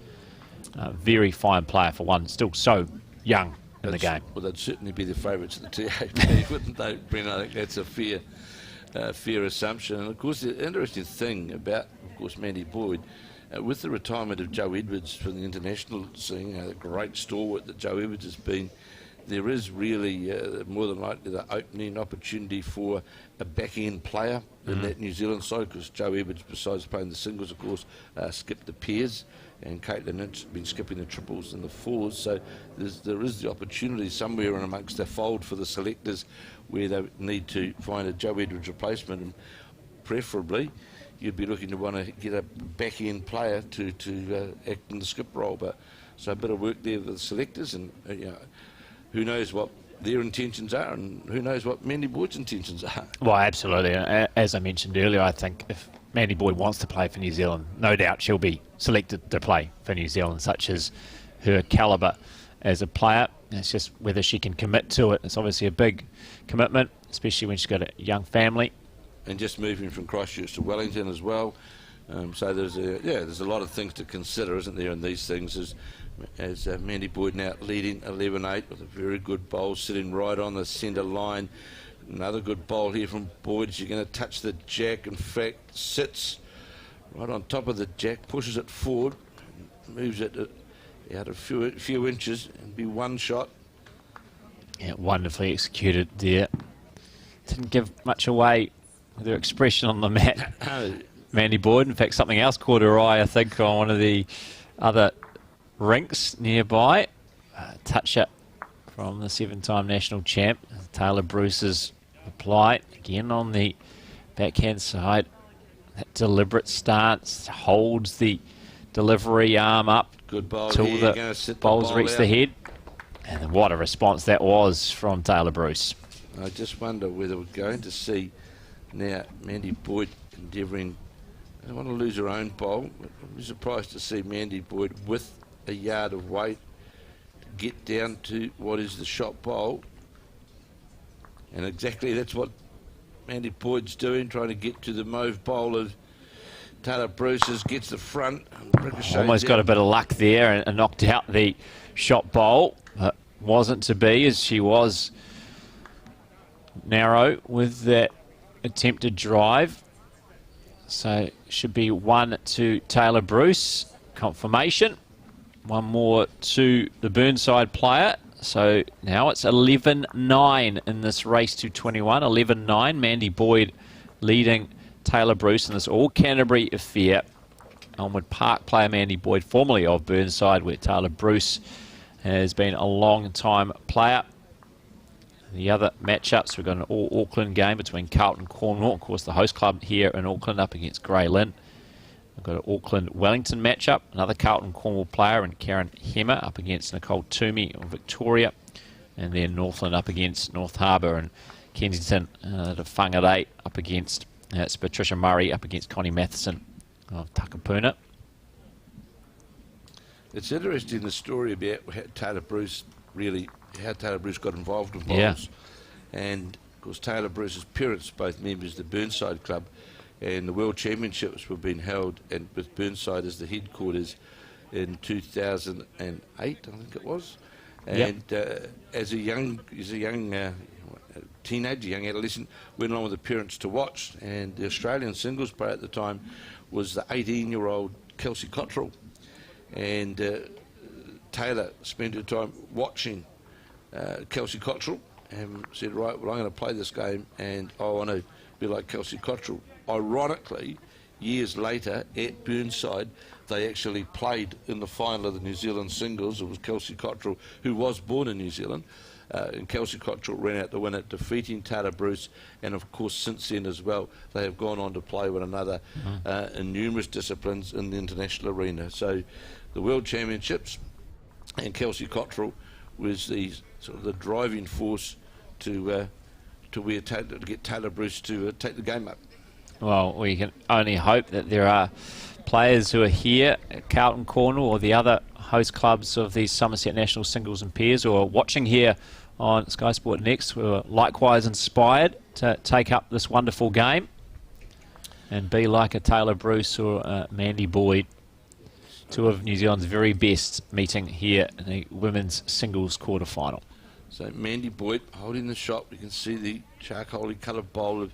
very fine player for one, still so young in the game. Well, they'd certainly be the favourites of the TAP, wouldn't they, Brennan? I think that's a fair assumption. And of course, the interesting thing about, of course, Mandy Boyd, with the retirement of Joe Edwards from the international scene, the great stalwart that Joe Edwards has been, there is really more than likely the opening opportunity for a back-end player in that New Zealand side, because Joe Edwards, besides playing the singles, of course, skipped the pairs, and Caitlin Lynch's been skipping the triples and the fours. So there is the opportunity somewhere in amongst their fold for the selectors where they need to find a Joe Edwards replacement, and preferably you'd be looking to want to get a back-end player to act in the skip role. But so a bit of work there with the selectors, and who knows what their intentions are, and who knows what Mandy Boyd's intentions are. Well, absolutely. As I mentioned earlier, I think if Mandy Boyd wants to play for New Zealand, no doubt she'll be selected to play for New Zealand, such as her calibre as a player. It's just whether she can commit to it. It's obviously a big commitment, especially when she's got a young family. And just moving from Christchurch to Wellington as well. So there's a lot of things to consider, isn't there, in these things, as Mandy Boyd now leading 11-8 with a very good bowl sitting right on the centre line. Another good bowl here from Boyd. She's going to touch the jack. In fact, sits right on top of the jack, pushes it forward, moves it out a few inches, and be one shot. Yeah, wonderfully executed there. Didn't give much away with her expression on the mat. Mandy Boyd, in fact, something else caught her eye, I think, on one of the other rinks nearby. Touch it from the 7-time national champ. Taylor Bruce's reply, again on the backhand side. That deliberate stance, holds the delivery arm up. Good bowl till here. the bowls reach the head. And what a response that was from Taylor Bruce. I just wonder whether we're going to see now Mandy Boyd endeavouring, I don't want to lose her own bowl, but I'd be surprised to see Mandy Boyd with a yard of weight get down to what is the shot bowl. And exactly that's what Mandy Boyd's doing, trying to get to the mauve bowl of Taylor Bruce's, gets the front. Almost got a bit of luck there and knocked out the shot bowl. But wasn't to be, as she was narrow with that attempted drive. So should be 1 to Taylor Bruce. Confirmation. 1 more to the Burnside player. So now it's 11-9 in this race to 21. 11-9. Mandy Boyd leading Taylor Bruce in this all-Canterbury affair. Elmwood Park player Mandy Boyd, formerly of Burnside, where Taylor Bruce has been a long-time player. The other matchups, we've got an all-Auckland game between Carlton and Cornwall. Of course, the host club here in Auckland up against Grey Lynn. We've got an Auckland-Wellington matchup. Another Carlton-Cornwall player and Karen Hemmer up against Nicole Toomey of Victoria. And then Northland up against North Harbour, and Kensington to Whangarei up against, it's Patricia Murray up against Connie Matheson of Takapuna. It's interesting, the story about how Taylor Bruce got involved in bowls. Yeah. And of course Taylor Bruce's parents, both members of the Burnside Club, and the World Championships were being held and with Burnside as the headquarters in 2008, I think it was. And as a young teenager, young adolescent, went along with the parents to watch, and the Australian singles player at the time was the 18-year-old Kelsey Cottrell. And Taylor spent her time watching Kelsey Cottrell and said, right, well, I'm going to play this game and I want to be like Kelsey Cottrell. Ironically, years later at Burnside, they actually played in the final of the New Zealand singles. It was Kelsey Cottrell, who was born in New Zealand, and Kelsey Cottrell ran out to win it, defeating Taylor Bruce. And of course, since then as well, they have gone on to play one another in numerous disciplines in the international arena. So the World Championships, and Kelsey Cottrell was the sort of the driving force to get Taylor Bruce to take the game up. Well, we can only hope that there are players who are here at Carlton Cornwall or the other host clubs of these Summerset National Singles and Pairs, or watching here on skysportnext, who are likewise inspired to take up this wonderful game and be like a Taylor Bruce or a Mandy Boyd, two of New Zealand's very best, meeting here in the women's singles quarter-final. So Mandy Boyd holding the shot. We can see the charcoaly coloured bowl of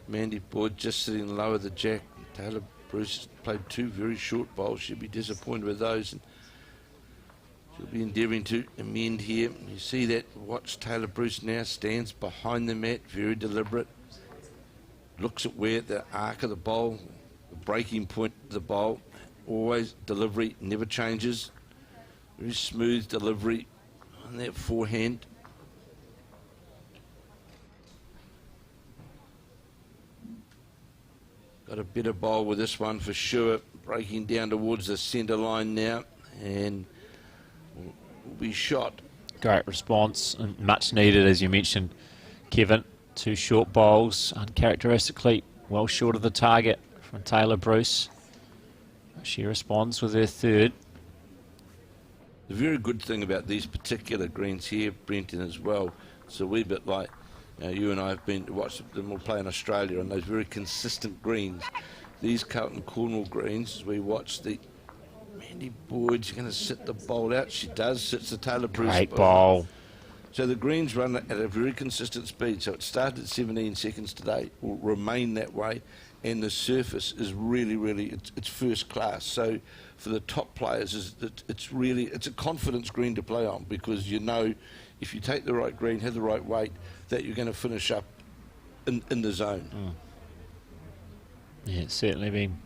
Mandy Boyd just sitting low of the jack. Taylor Bruce played two very short bowls. She'll be disappointed with those, and she'll be endeavouring to amend here. You see that. Watch Taylor Bruce now, stands behind the mat, very deliberate. Looks at where the arc of the bowl, the breaking point of the bowl. Always delivery, never changes. Very smooth delivery on that forehand. Got a better bowl with this one for sure. Breaking down towards the centre line now, and will be shot. Great response, and much needed, as you mentioned, Kevin. Two short bowls, uncharacteristically well short of the target from Taylor Bruce. She responds with her third. The very good thing about these particular greens here, Brenton, as well, it's a wee bit like you and I have been to watch them all play in Australia on those very consistent greens. These Carlton Cornwall greens, as we watch the Mandy Boyd's going to sit the bowl out. She does, sits the Taylor Bruce. Great bowl. So the greens run at a very consistent speed. So it started at 17 seconds today, will remain that way. And the surface is really, it's first class. So for the top players, it's a confidence green to play on, because you know if you take the right green, have the right weight, that you're going to finish up in the zone. Yeah, it's certainly been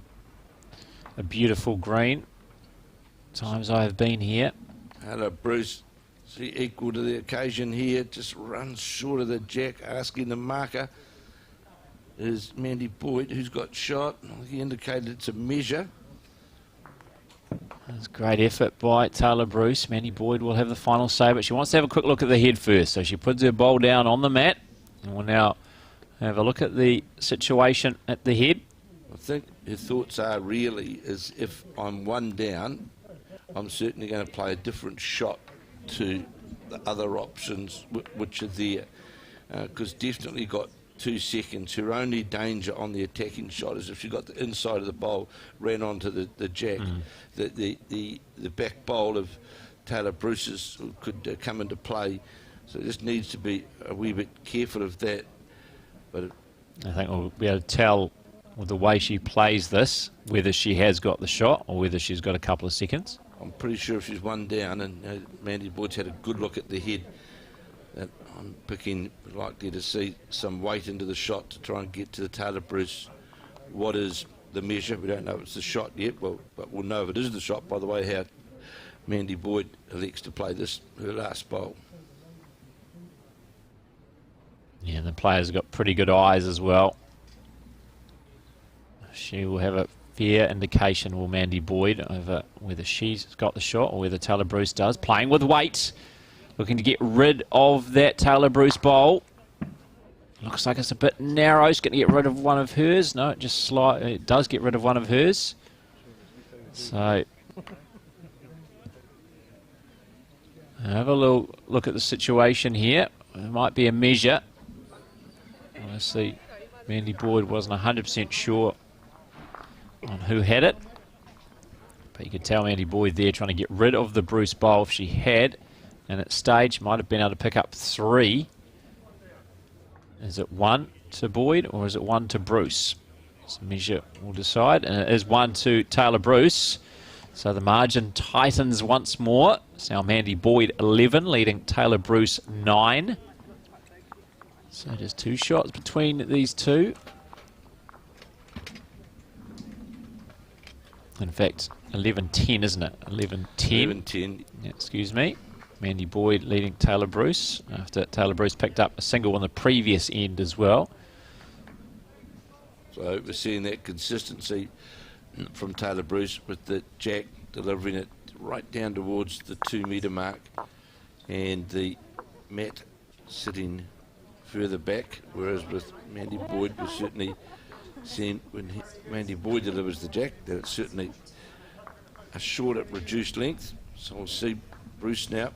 a beautiful green. Times I have been here. Hello, Bruce. See, equal to the occasion here, just runs short of the jack, asking the marker. Is Mandy Boyd, who's got shot. He indicated it's a measure. That's great effort by Taylor Bruce. Mandy Boyd will have the final say, but she wants to have a quick look at the head first. So she puts her bowl down on the mat, and we'll now have a look at the situation at the head. I think her thoughts are really is, if I'm one down, I'm certainly going to play a different shot to the other options which are there, because definitely got 2 seconds. Her only danger on the attacking shot is if she got the inside of the bowl, ran onto the jack. The back bowl of Taylor Bruce's could come into play. So it just needs to be a wee bit careful of that. But I think we'll be able to tell with the way she plays this whether she has got the shot or whether she's got a couple of seconds. I'm pretty sure if she's one down, and Mandy Boyd's had a good look at the head, that I'm picking likely to see some weight into the shot to try and get to the Taylor Bruce. What is the measure? We don't know if it's the shot yet, but we'll know if it is the shot by the way how Mandy Boyd elects to play this, her last bowl. Yeah, the players have got pretty good eyes as well. She will have a fair indication, will Mandy Boyd, over whether she's got the shot or whether Taylor Bruce does. Playing with weight, looking to get rid of that Taylor Bruce bowl. Looks like it's a bit narrow. It's going to get rid of one of hers. No, it does get rid of one of hers. So have a little look at the situation here. There might be a measure. Honestly, Mandy Boyd wasn't 100% sure on who had it. But you could tell Mandy Boyd there trying to get rid of the Bruce bowl if she had. And at stage, might have been able to pick up 3. Is it 1 to Boyd or is it 1 to Bruce? So measure will decide. And it is 1 to Taylor Bruce. So the margin tightens once more. It's now Mandy Boyd 11, leading Taylor Bruce 9. So just 2 shots between these two. In fact, 11-10, isn't it? 11-10. 11-10. Yeah, excuse me. Mandy Boyd leading Taylor Bruce after Taylor Bruce picked up a single on the previous end as well. So we're seeing that consistency from Taylor Bruce with the jack delivering it right down towards the 2-metre mark, and the mat sitting further back, whereas with Mandy Boyd we're certainly seeing when Mandy Boyd delivers the jack that it's certainly a shorter reduced length. So we'll see Bruce now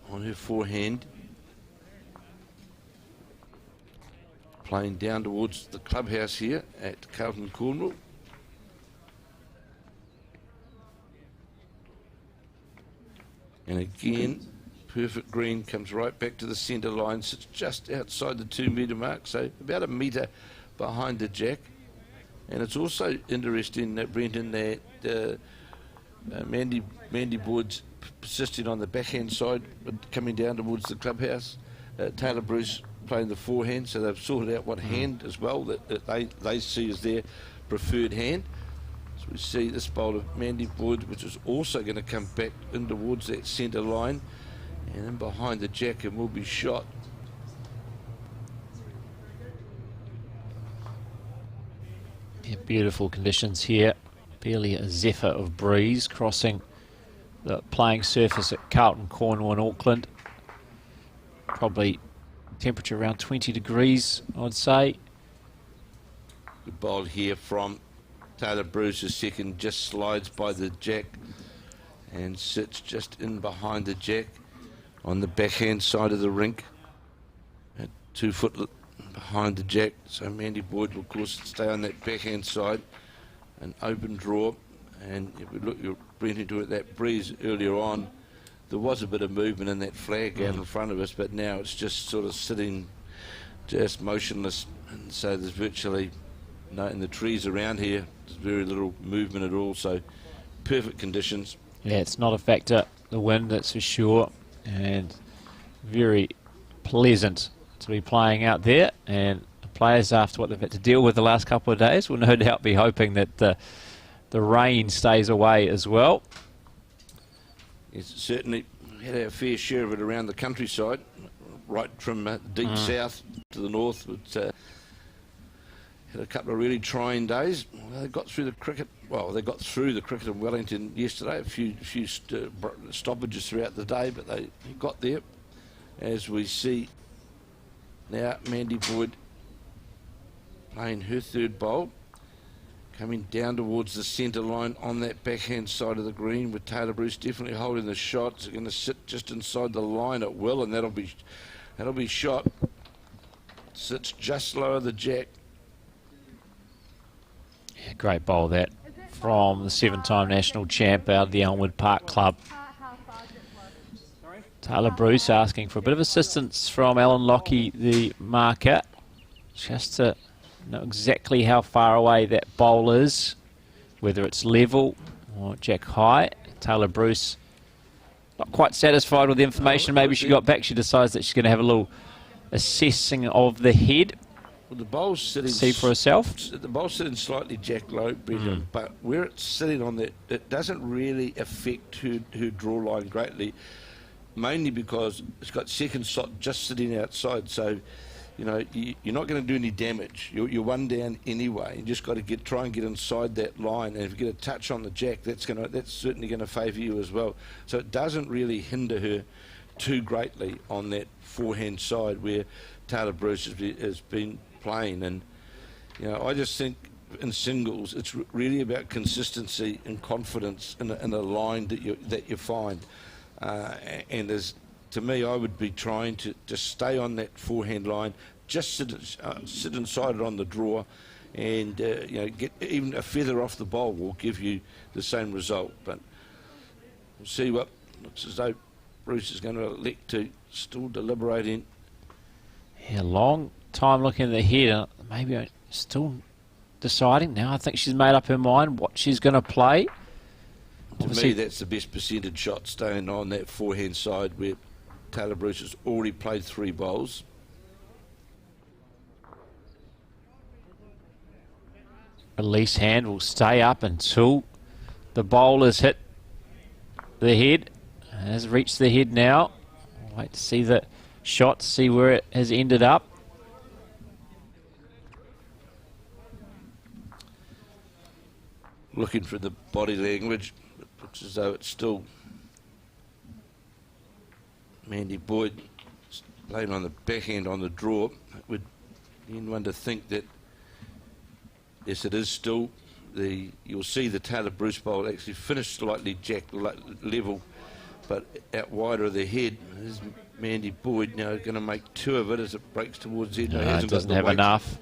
on her forehand, playing down towards the clubhouse here at Carlton Cornwall. And again, perfect green, comes right back to the centre line, sits just outside the 2-metre mark, so about a metre behind the jack. And it's also interesting that, Brenton, that Mandy Boyd's persisting on the backhand side, but coming down towards the clubhouse. Taylor Bruce playing the forehand, so they've sorted out what hand as well that they see as their preferred hand. So we see this bowl of Mandy Boyd, which is also going to come back in towards that centre line, and then behind the jack and will be shot. Yeah, beautiful conditions here. Barely a zephyr of breeze crossing the playing surface at Carlton Cornwall in Auckland. Probably temperature around 20 degrees, I'd say. Good bowl here from Taylor Bruce. Second just slides by the jack and sits just in behind the jack on the backhand side of the rink at 2 foot behind the jack. So Mandy Boyd will of course stay on that backhand side, an open draw. And if we look, you're bringing into it that breeze earlier on, there was a bit of movement in that flag out in front of us, but now it's just sort of sitting just motionless, and so there's virtually no, in the trees around here there's very little movement at all, so perfect conditions. Yeah, it's not a factor, the wind, that's for sure, and very pleasant to be playing out there. And the players, after what they've had to deal with the last couple of days, will no doubt be hoping that the rain stays away as well. It's certainly had our fair share of it around the countryside, right from deep south to the north. But had a couple of really trying days. They got through the cricket. Well, they got through the cricket in Wellington yesterday. A few stoppages throughout the day, but they got there. As we see now, Mandy Boyd playing her third bowl, coming down towards the centre line on that backhand side of the green, with Taylor Bruce definitely holding the shot. It's going to sit just inside the line at will, and that'll be shot. Sits just lower the jack. Yeah, great bowl that from the 7-time national champ out of the Elmwood Park Club. Taylor Bruce asking for a bit of assistance from Alan Lockie, the marker, just to know exactly how far away that bowl is, whether it's level or jack high. Taylor Bruce not quite satisfied with the information maybe she got back. She decides that she's going to have a little assessing of the head. Well, the bowl's sitting, see for herself. The bowl's sitting slightly jack low, Brendan, but where it's sitting on that, it doesn't really affect her draw line greatly, mainly because it's got second slot just sitting outside. So you know, you're not going to do any damage. You're one down anyway. You just got to try and get inside that line. And if you get a touch on the jack, that's certainly going to favour you as well. So it doesn't really hinder her too greatly on that forehand side where Taylor Bruce has been playing. And you know, I just think in singles, it's really about consistency and confidence in a line that you find. And as to me, I would be trying to just stay on that forehand line, just sit inside it on the draw, and you know, get even a feather off the bowl will give you the same result. But we'll see what looks as though Bruce is going to elect to, still deliberating. Yeah, long time looking at the head. Maybe still deciding now. I think she's made up her mind what she's going to play. To me, that's the best percentage shot, staying on that forehand side where Taylor Bruce has already played 3 bowls. Release hand will stay up until the bowl has hit the head. It has reached the head now. I'll wait to see the shot, see where it has ended up. Looking for the body language. It looks as though it's still Mandy Boyd playing on the backhand on the draw. It would lead one to think that, yes, it is still you'll see the Taylor Bruce bowl actually finished slightly jack level, but out wider of the head. There's Mandy Boyd now going to make 2 of it as it breaks towards the end. No, it doesn't have enough.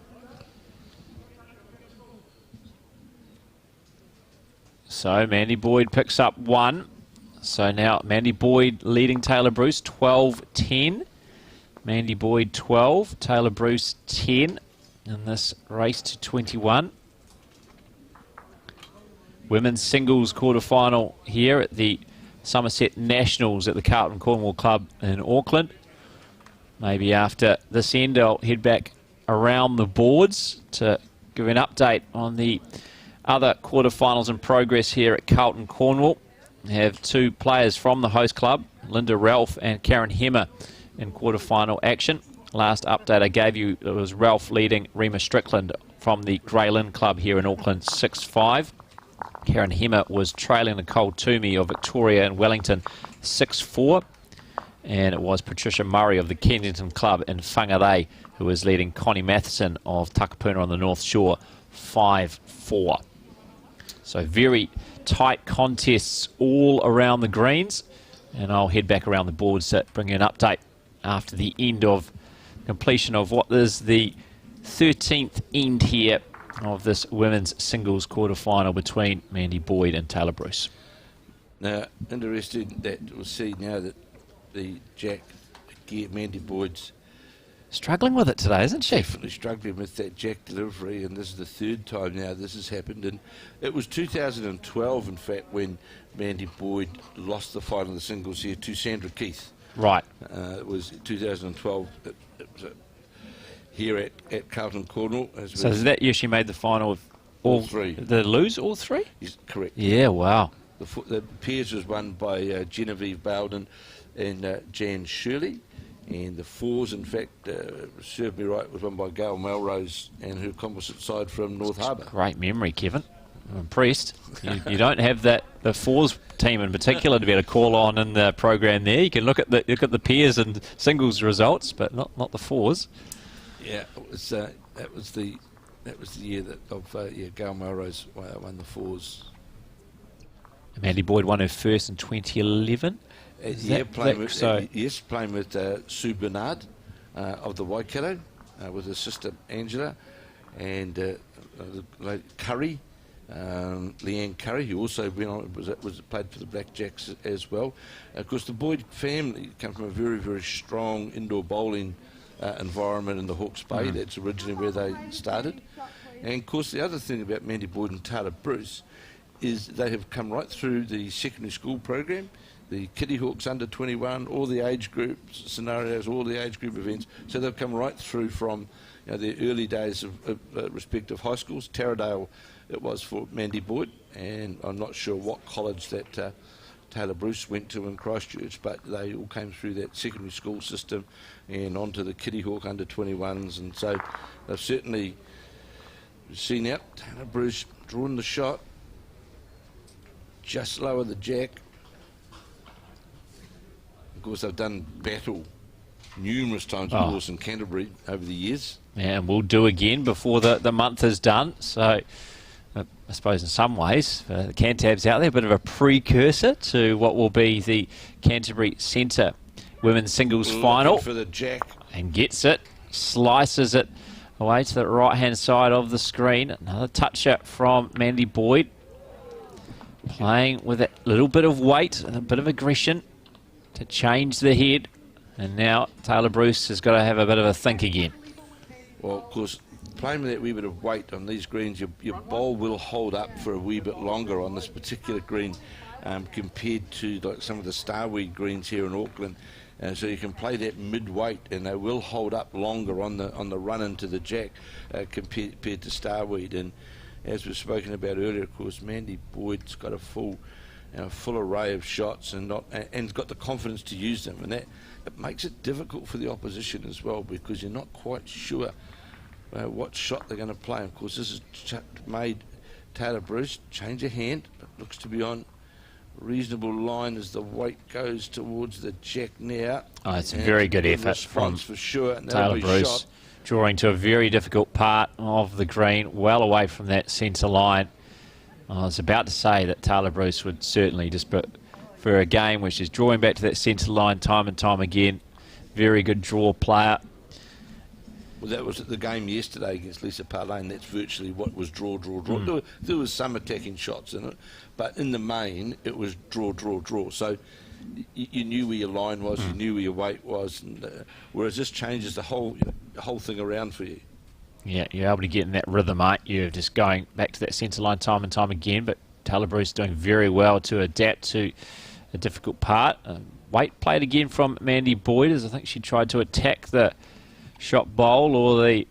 So Mandy Boyd picks up 1. So now Mandy Boyd leading Taylor Bruce 12-10. Mandy Boyd 12, Taylor Bruce 10 in this race to 21. Women's singles quarterfinal here at the Summerset Nationals at the Carlton Cornwall Club in Auckland. Maybe after this end I'll head back around the boards to give an update on the other quarterfinals in progress here at Carlton Cornwall. We have 2 players from the host club, Linda Ralph and Karen Hemmer, in quarterfinal action. Last update I gave you, it was Ralph leading Rima Strickland from the Grey Lynn Club here in Auckland 6-5. Karen Hemmer was trailing Nicole Toomey of Victoria and Wellington 6-4. And it was Patricia Murray of the Kensington Club in Whangarei who was leading Connie Matheson of Takapuna on the North Shore 5-4. So very tight contests all around the greens, and I'll head back around the boards to bring you an update after the end of completion of what is the 13th end here of this women's singles quarterfinal between Mandy Boyd and Taylor Bruce. Now, interesting that we'll see now that the jack, Mandy Boyd's struggling with it today, isn't she? Definitely struggling with that jack delivery, and this is the 3rd time now this has happened. And it was 2012, in fact, when Mandy Boyd lost the final of the singles here to Sandra Keith. Right. It was 2012 it was here at Carlton Cornwall. So is that year she made the final of all 3? Did they lose all 3? Yes, correct. Yeah, wow. The pairs was won by Genevieve Bowden and Jan Shirley. And the 4s, in fact, served me right, was won by Gail Melrose and her composite side from North Harbour. Great memory, Kevin. I'm impressed. You don't have the 4s team in particular to be able to call on in the program there. You can look at the pairs and singles results, but not the 4s. Yeah, it was, that was the year that Gail Melrose won the 4s. Mandy Boyd won her first in 2011. Playing with Sue Bernard of the Waikato, with her sister Angela, and Curry, Leanne Curry, who also was played for the Blackjacks as well. Of course, the Boyd family come from a very, very strong indoor bowling environment in the Hawke's Bay. That's originally where they started. And of course, the other thing about Mandy Boyd and Taylor Bruce is they have come right through the secondary school program, the Kitty Hawks under 21, all the age group scenarios, all the age group events. So they've come right through from the early days of respective high schools. Taradale it was for Mandy Boyd, and I'm not sure what college that Taylor Bruce went to in Christchurch, but they all came through that secondary school system and onto the Kitty Hawk under 21s, and so they've certainly seen out. Taylor Bruce drawing the shot, just lower the jack. Of course, they've done battle numerous times, of course, in Canterbury over the years. Yeah, and we'll do again before the month is done. So I suppose in some ways, the Cantabs out there, a bit of a precursor to what will be the Canterbury Centre Women's Singles Final. For the jack. And gets it, slices it away to the right-hand side of the screen. Another toucher from Mandy Boyd. Playing with a little bit of weight and a bit of aggression to change the head. And now Taylor Bruce has got to have a bit of a think again. Well, of course, playing with that wee bit of weight on these greens, your ball will hold up for a wee bit longer on this particular green compared to like some of the starweed greens here in Auckland. So you can play that mid-weight, and they will hold up longer on the run into the jack compared to starweed. And as we've spoken about earlier, of course, Mandy Boyd's got a full array of shots and got the confidence to use them, and that it makes it difficult for the opposition as well, because you're not quite sure what shot they're going to play. Of course, this has made Taylor Bruce change a hand, but looks to be on reasonable line as the weight goes towards the jack now. Oh, it's a very good effort from for sure. And Taylor Bruce, drawing to a very difficult part of the green, well away from that centre line. I was about to say that Taylor Bruce would certainly just for a game which is drawing back to that centre line time and time again. Very good draw player. Well, that was the game yesterday against Lisa Parlane. That's virtually what was draw. There was some attacking shots in it, but in the main, it was draw. So you knew where your line was, you knew where your weight was, and, whereas this changes the whole thing around for you. Yeah, you're able to get in that rhythm, mate. You're just going back to that centre line time and time again, but Taylor Bruce doing very well to adapt to a difficult part. Weight played again from Mandy Boyd, as I think she tried to attack the shot bowl or the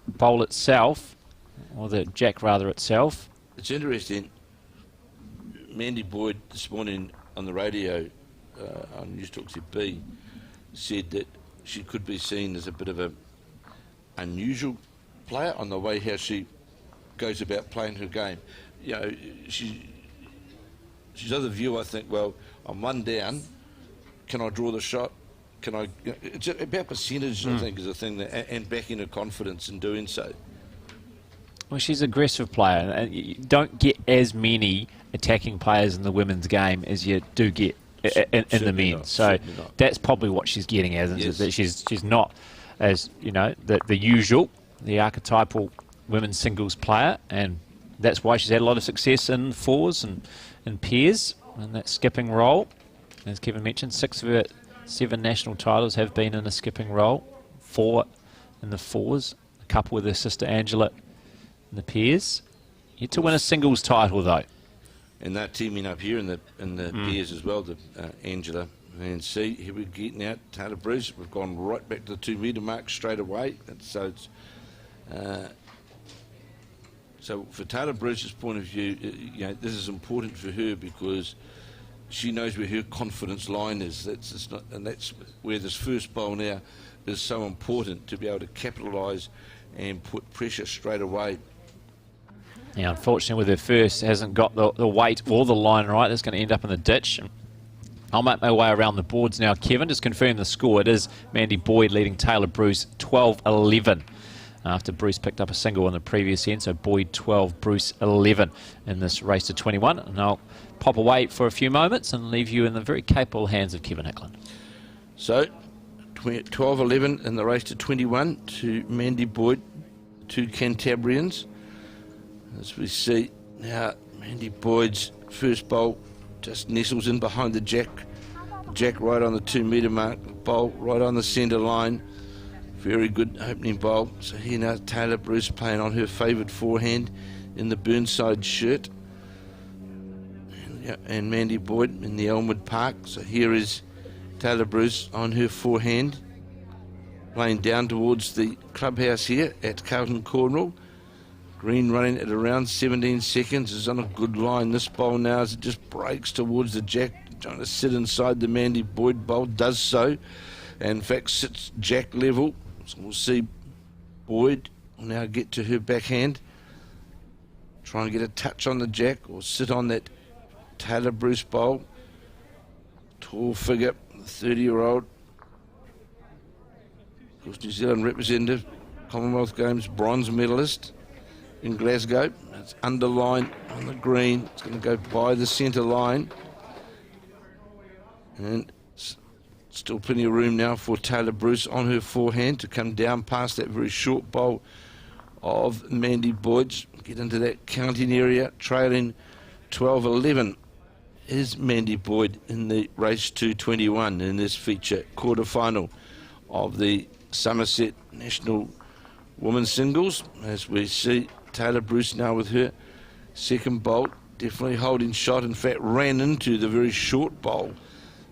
bowl itself, or the jack rather itself. It's interesting. Mandy Boyd this morning on the radio on News Talk ZB said that she could be seen as a bit of a unusual player on the way how she goes about playing her game. You know, she's of the view, I think, well, I'm one down, can I draw the shot? Can I? It's about percentage, I think, is the thing, and backing her confidence in doing so. Well, she's an aggressive player, and you don't get as many attacking players in the women's game as you do get in the men's. So that's probably what she's getting at, isn't it? That she's not as, you know, the usual, the archetypal women's singles player, and that's why she's had a lot of success in fours and in pairs and that skipping role. As Kevin mentioned, 6 of her 7 national titles have been in a skipping role, 4 in the fours, a couple with her sister Angela in the pairs. Yet to win a singles title though. And they're teaming up here in the pairs as well, Angela and see. Here we're getting out Taylor Bruce. We've gone right back to the 2 metre mark straight away. So for Taylor Bruce's point of view, you know, this is important for her because she knows where her confidence line is. That's where this first bowl now is so important, to be able to capitalise and put pressure straight away. Yeah, unfortunately with her first, hasn't got the weight or the line right. That's going to end up in the ditch. I'll make my way around the boards now, Kevin. Just confirm the score. It is Mandy Boyd leading Taylor Bruce 12-11. After Bruce picked up a single on the previous end, so Boyd 12, Bruce 11 in this race to 21. And I'll pop away for a few moments and leave you in the very capable hands of Kevin Hickland. So 12-11 in the race to 21 to Mandy Boyd, 2 Cantabrians. As we see now, Mandy Boyd's first bowl just nestles in behind the jack. Jack right on the 2 metre mark, bowl right on the centre line. Very good opening bowl. So here now Taylor Bruce playing on her favoured forehand in the Burnside shirt. And Mandy Boyd in the Elmwood Park. So here is Taylor Bruce on her forehand, playing down towards the clubhouse here at Carlton Cornwall. Green running at around 17 seconds, is on a good line. This bowl now as it just breaks towards the jack, trying to sit inside the Mandy Boyd bowl, does so. And in fact sits jack level. So we'll see Boyd will now get to her backhand. Try and get a touch on the jack or sit on that Taylor Bruce bowl. Tall figure, 30-year-old. Of course, New Zealand representative, Commonwealth Games bronze medalist in Glasgow. It's underlined on the green. It's going to go by the centre line. And still plenty of room now for Taylor Bruce on her forehand to come down past that very short bowl of Mandy Boyd. Get into that counting area, trailing 12-11 is Mandy Boyd in the race 221 in this feature quarter-final of the Summerset National Women's Singles, as we see Taylor Bruce now with her second bowl, definitely holding shot. In fact, ran into the very short bowl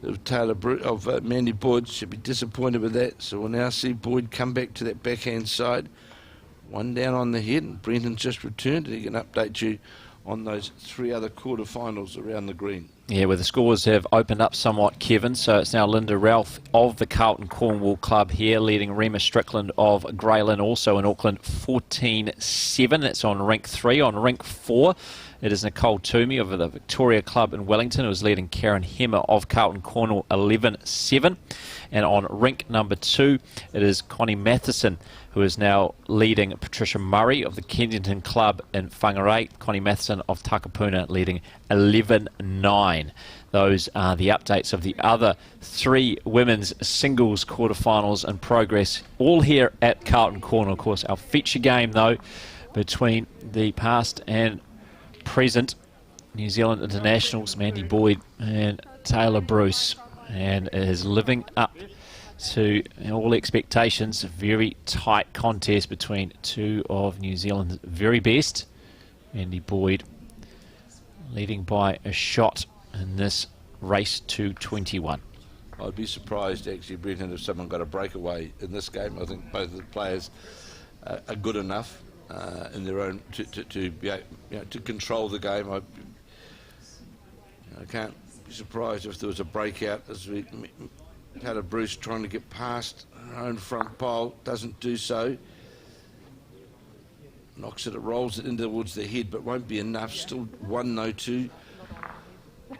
of Mandy Boyd. Should be disappointed with that. So we'll now see Boyd come back to that backhand side. One down on the head, and Brenton just returned, and he can update you on those three other quarterfinals around the green. Yeah, where the scores have opened up somewhat, Kevin. So it's now Linda Ralph of the Carlton Cornwall Club here, leading Rema Strickland of Greylin, also in Auckland, 14-7. That's on rank 3. On rank 4, it is Nicole Toomey of the Victoria Club in Wellington, who is leading Karen Hemmer of Carlton Cornwall, 11-7. And on rank number 2, it is Connie Matheson, who is now leading Patricia Murray of the Kensington Club in Whangarei. Connie Matheson of Takapuna leading 11-9. Those are the updates of the other 3 women's singles quarterfinals in progress, all here at Carlton Cornwall. Of course, our feature game, though, between the past and present New Zealand internationals, Mandy Boyd and Taylor Bruce, and is living up to all expectations. A very tight contest between 2 of New Zealand's very best. Mandy Boyd leading by a shot in this race 221. I'd be surprised, actually, Brenton, if someone got a breakaway in this game. I think both of the players are good enough in their own to control the game. I can't be surprised if there was a breakout as we Taylor Bruce trying to get past her own front pole, doesn't do so. Knocks it rolls it in towards the head, but won't be enough. Still 1-0-2.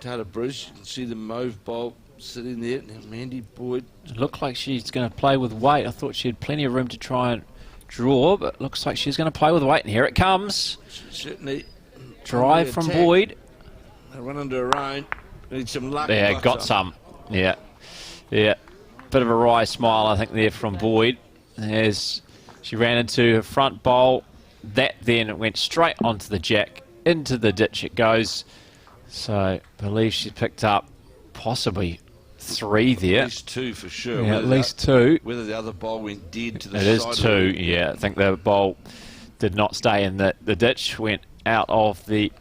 Taylor Bruce, you can see the mauve bowl sitting there. Now Mandy Boyd. It looked like she's going to play with weight. I thought she had plenty of room to try and draw, but looks like she's going to play with weight. And here it comes. Certainly. Drive from Boyd. They run under her own. Need some luck. Yeah, got some. Yeah. Yeah, bit of a wry smile, I think, there from Boyd as she ran into her front bowl. That then went straight onto the jack. Into the ditch it goes. So I believe she picked up possibly 3 there. At least 2 for sure. Yeah, at least 2. Whether the other bowl went dead to the side. It side. Is 2, yeah. I think the bowl did not stay in the ditch, went out of the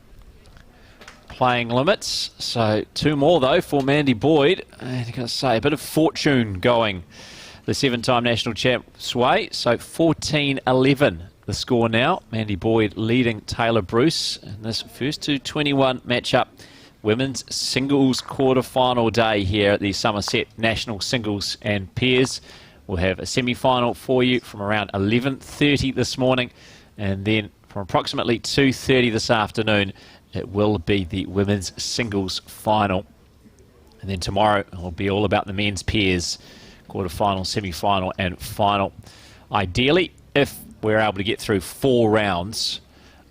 playing limits. So 2 more though for Mandy Boyd, and I gotta say a bit of fortune going the 7-time national champ's way. So 14-11 the score now. Mandy Boyd leading Taylor Bruce in this first 221 matchup, women's singles quarter-final day here at the Summerset National Singles and Pairs. We'll have a semi-final for you from around 11:30 this morning, and then from approximately 2:30 this afternoon it will be the women's singles final. And then tomorrow it will be all about the men's pairs, quarter-final, semi-final and final. Ideally, if we're able to get through 4 rounds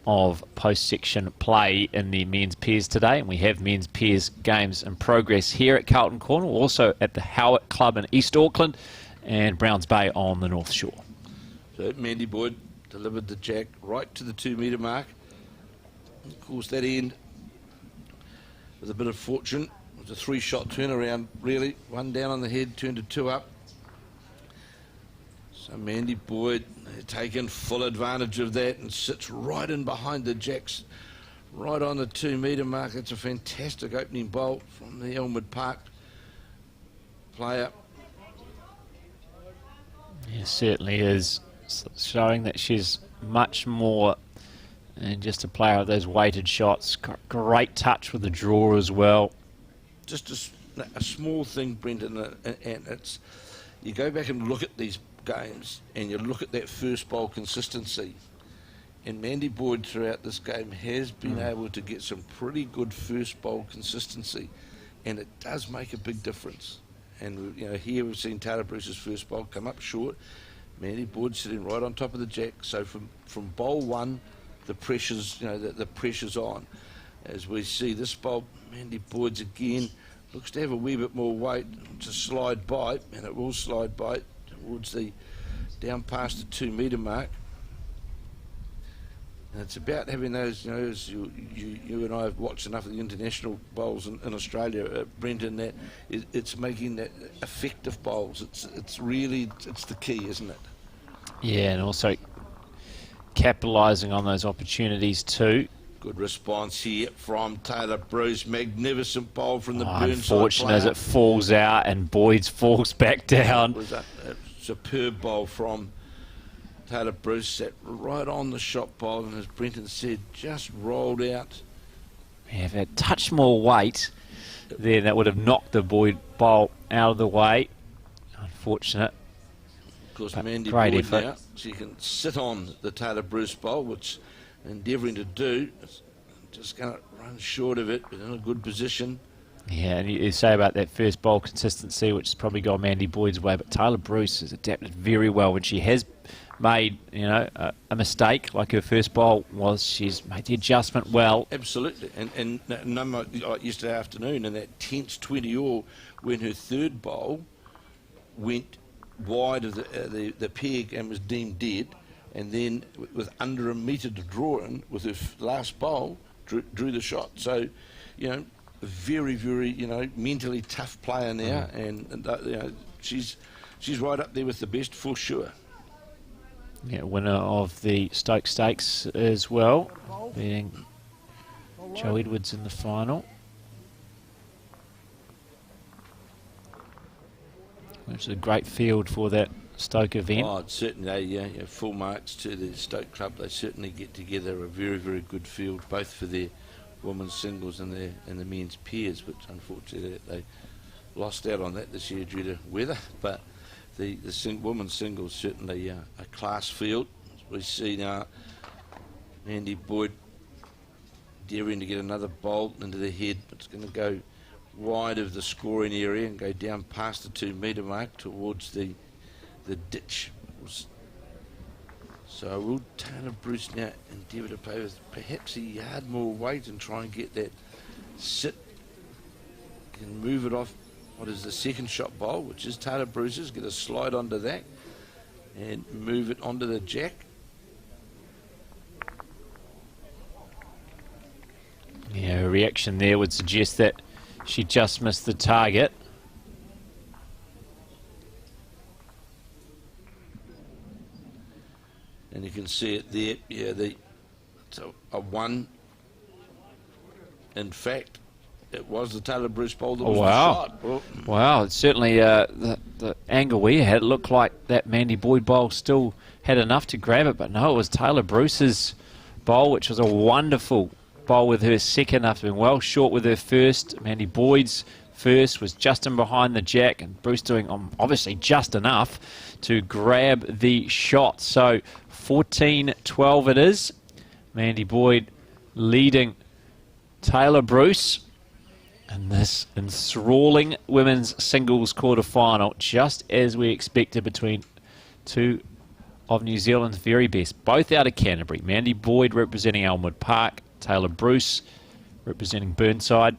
of post-section play in the men's pairs today, and we have men's pairs games in progress here at Carlton Cornwall, also at the Howitt Club in East Auckland and Browns Bay on the North Shore. So Mandy Boyd delivered the jack right to the 2-metre mark. Of course, that end with a bit of fortune. It was a 3-shot turnaround, really. 1 down on the head, turned to 2 up. So Mandy Boyd taking full advantage of that and sits right in behind the jacks, right on the 2-metre mark. It's a fantastic opening bowl from the Elmwood Park player. It certainly is, showing that she's much more And just a player of those weighted shots. Great touch with the draw as well. Just a small thing, Brendan, and it's, you go back and look at these games and you look at that first bowl consistency, and Mandy Boyd throughout this game has been able to get some pretty good first bowl consistency, and it does make a big difference. And here we've seen Taylor Bruce's first bowl come up short, Mandy Boyd sitting right on top of the jack. So from bowl one, the pressure's the pressure's on. As we see this bowl, Mandy Boyd's again looks to have a wee bit more weight to slide by, and it will slide by towards the down past the 2 metre mark. And it's about having those, as you and I have watched enough of the international bowls in Australia, Brendan, that it's making that effective bowls. It's really the key, isn't it? Yeah, and also capitalising on those opportunities too. Good response here from Taylor Bruce. Magnificent bowl from the Burnside unfortunate player. as it falls out and Boyd's falls back down. It was a superb bowl from Taylor Bruce, sat right on the shot bowl, and as Brenton said, just rolled out. Yeah, if it had touched more weight, then that would have knocked the Boyd bowl out of the way. Unfortunate. Of course, But Mandy great Boyd effort. now, she can sit on the Taylor Bruce bowl, which endeavouring to do. It's just going to run short of it, but in a good position. Yeah, and you say about that first bowl consistency, which has probably gone Mandy Boyd's way, but Taylor Bruce has adapted very well when she has made, a mistake like her first bowl was. She's made the adjustment well. Absolutely, and like yesterday afternoon in that tense 20 all, when her third bowl went wide of the peg and was deemed dead, and then with under a metre to draw in with her last bowl, drew the shot. So, a very, very, mentally tough player now, and she's right up there with the best for sure. Yeah, winner of the Stoke Stakes as well, beating Joe Edwards in the final. Which is a great field for that Stoke event. Oh, certainly, full marks to the Stoke Club. They certainly get together a very, very good field, both for their women's singles and the men's pairs, which unfortunately they lost out on that this year due to weather. But the women's singles certainly a class field. As we see now, Mandy Boyd daring to get another bolt into the head. It's going to go wide of the scoring area and go down past the 2 metre mark towards the ditch. So will Taylor Bruce now endeavour to play with perhaps a yard more weight and try and get that sit? Can move it off what is the second shot bowl, which is Taylor Bruce's. Get a slide onto that and move it onto the jack. Yeah, her reaction there would suggest that she just missed the target. And you can see it there. Yeah, so a 1. In fact, it was the Taylor Bruce bowl that was the shot. Well, Wow, it's certainly the angle we had, it looked like that Mandy Boyd bowl still had enough to grab it, but no, it was Taylor Bruce's bowl, which was a wonderful bowl with her second after being well short with her first. Mandy Boyd's first was just in behind the jack, and Bruce doing obviously just enough to grab the shot. So 14-12 it is. Mandy Boyd leading Taylor Bruce in this enthralling women's singles quarter-final, just as we expected, between two of New Zealand's very best, both out of Canterbury. Mandy Boyd representing Elmwood Park, Taylor Bruce representing Burnside.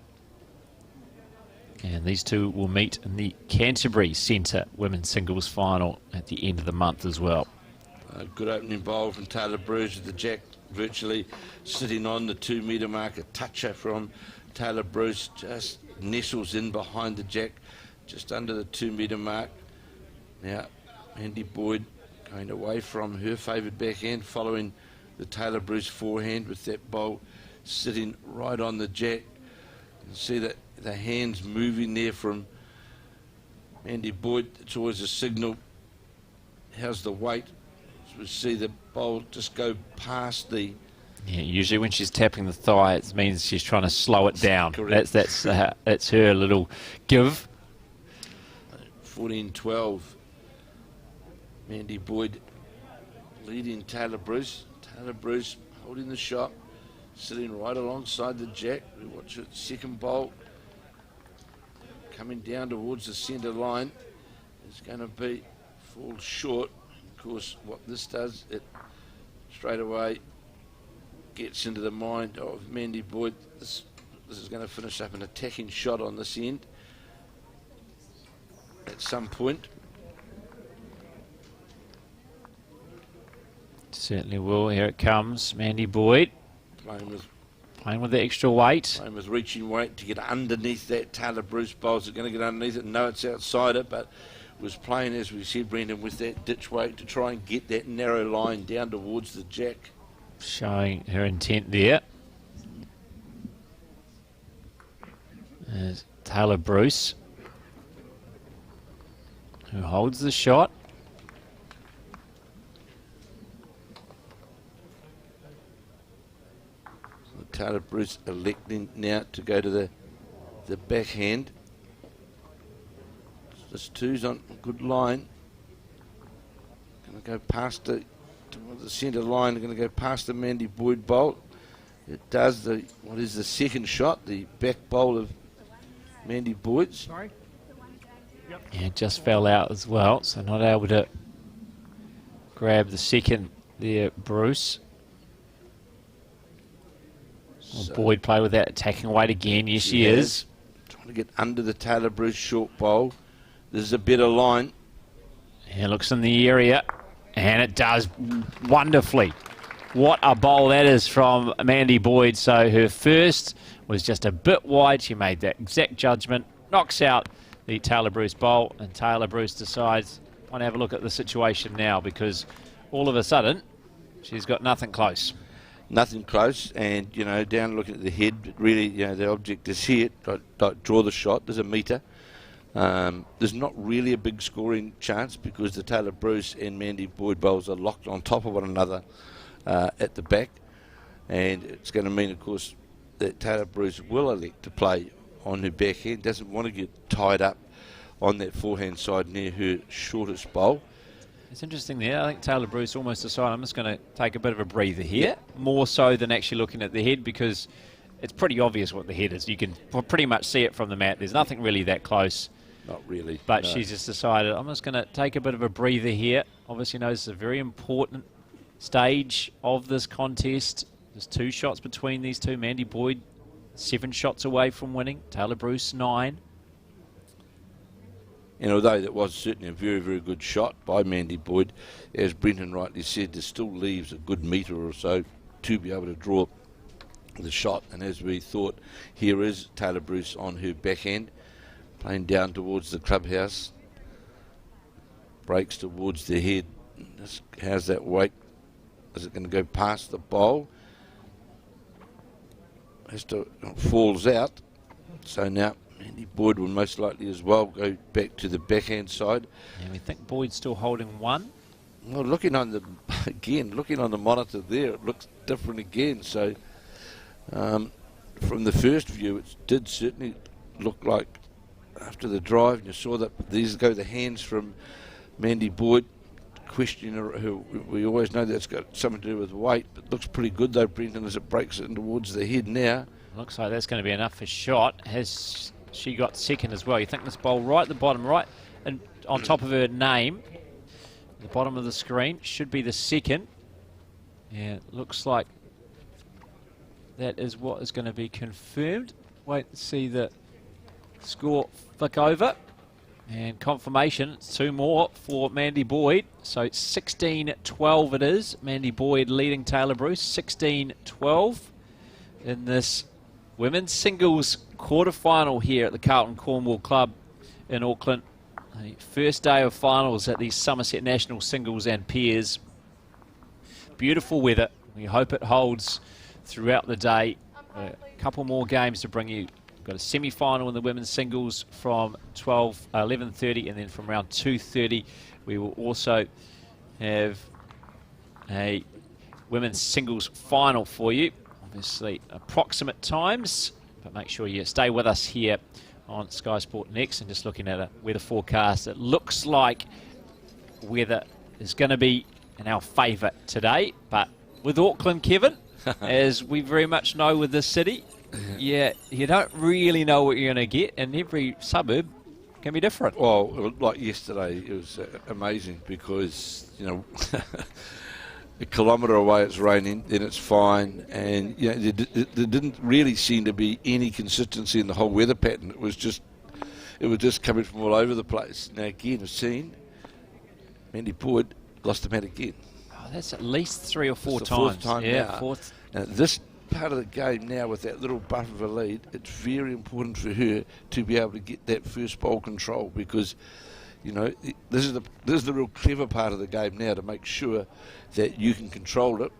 And these two will meet in the Canterbury Centre women's singles final at the end of the month as well. a good opening bowl from Taylor Bruce with the jack virtually sitting on the 2 metre mark. A toucher from Taylor Bruce, just nestles in behind the jack, just under the 2 metre mark. Now, Mandy Boyd going away from her favoured backhand, following the Taylor Bruce forehand with that bowl sitting right on the jack. You can see that the hands moving there from Mandy Boyd. It's always a signal. How's the weight? As we see the bowl just go past the Yeah, usually when she's tapping the thigh, it means she's trying to slow it down. Correct. That's her little give. 14-12. Mandy Boyd leading Taylor Bruce. Taylor Bruce holding the shot, sitting right alongside the jack. We watch it, second bowl. Coming down towards the centre line. It's going to fall short. Of course, what this does, it straight away gets into the mind of Mandy Boyd. This is going to finish up an attacking shot on this end at some point. Certainly will. Here it comes. Mandy Boyd playing with the extra weight. Playing with reaching weight to get underneath that Taylor Bruce bowl. Is it going to get underneath it? No, it's outside it, but was playing, as we said, Brendan, with that ditch weight to try and get that narrow line down towards the jack. Showing her intent there. There's Taylor Bruce, who holds the shot. Taylor Bruce electing now to go to the backhand. This two's on a good line. Going to go past the centre line. Going to go past the Mandy Boyd bowl. It does what is the second shot, the back bowl of Mandy Boyd's. Sorry? Yep. Yeah, it just fell out as well, so not able to grab the second there, Bruce. Well, Boyd play with that attacking weight again. Yes, she is. Trying to get under the Taylor Bruce short bowl. This is a better line. Yeah, looks in the area, and it does wonderfully. What a bowl that is from Mandy Boyd. So her first was just a bit wide. She made that exact judgment, knocks out the Taylor Bruce bowl, and Taylor Bruce decides, I want to have a look at the situation now, because all of a sudden, she's got nothing close. Nothing close, and down looking at the head, really, the object is here. Don't draw the shot. There's a metre. There's not really a big scoring chance because the Taylor Bruce and Mandy Boyd bowls are locked on top of one another at the back, and it's going to mean, of course, that Taylor Bruce will elect to play on her backhand. Doesn't want to get tied up on that forehand side near her shortest bowl. It's interesting there. I think Taylor Bruce almost decided, I'm just going to take a bit of a breather here, more so than actually looking at the head, because it's pretty obvious what the head is. You can pretty much see it from the mat. There's nothing really that close. Not really. But no. She's just decided, I'm just going to take a bit of a breather here. Obviously knows it's a very important stage of this contest. There's 2 shots between these two. Mandy Boyd 7 shots away from winning. Taylor Bruce 9. And although that was certainly a very, very good shot by Mandy Boyd, as Brenton rightly said, there still leaves a good metre or so to be able to draw the shot. And as we thought, here is Taylor Bruce on her backhand, playing down towards the clubhouse. Breaks towards the head. How's that weight? Is it going to go past the bowl? Falls out. So now Mandy Boyd will most likely as well go back to the backhand side. And we think Boyd's still holding 1. Well, looking on the monitor there, it looks different again. So from the first view, it did certainly look like after the drive, and you saw that these go the hands from Mandy Boyd. Questioner, who we always know that's got something to do with weight, but looks pretty good though, Brenton, as it breaks in towards the head now. Looks like that's going to be enough for shot. Has she got second as well? You think this bowl right at the bottom, right, and on top of her name, the bottom of the screen, should be the second. Yeah, looks like that is what is going to be confirmed. Wait to see the score flick over. And confirmation, it's 2 more for Mandy Boyd. So 16-12 it is. Mandy Boyd leading Taylor Bruce, 16-12 in this women's singles quarter-final here at the Carlton Cornwall Club in Auckland. The first day of finals at the Summerset National Singles and Pairs. Beautiful weather. We hope it holds throughout the day. A couple more games to bring you. We've got a semi-final in the women's singles from 11:30, and then from around 2:30 we will also have a women's singles final for you. Obviously, approximate times, but make sure you stay with us here on Sky Sport Next. And just looking at a weather forecast, it looks like weather is going to be in our favour today. But with Auckland, Kevin, as we very much know with this city, yeah, you don't really know what you're going to get, and every suburb can be different. Well, like yesterday, it was amazing because, you know, a kilometre away it's raining, then it's fine, and you know, there didn't really seem to be any consistency in the whole weather pattern. It was just coming from all over the place. Now again, I've seen Mandy Boyd lost the mat again. Oh, that's at least 3 or 4 It's times. the fourth time yeah, now. fourth. Now, this part of the game now, with that little buff of a lead, it's very important for her to be able to get that first bowl control, because, you know, this is the real clever part of the game now, to make sure that you can control it.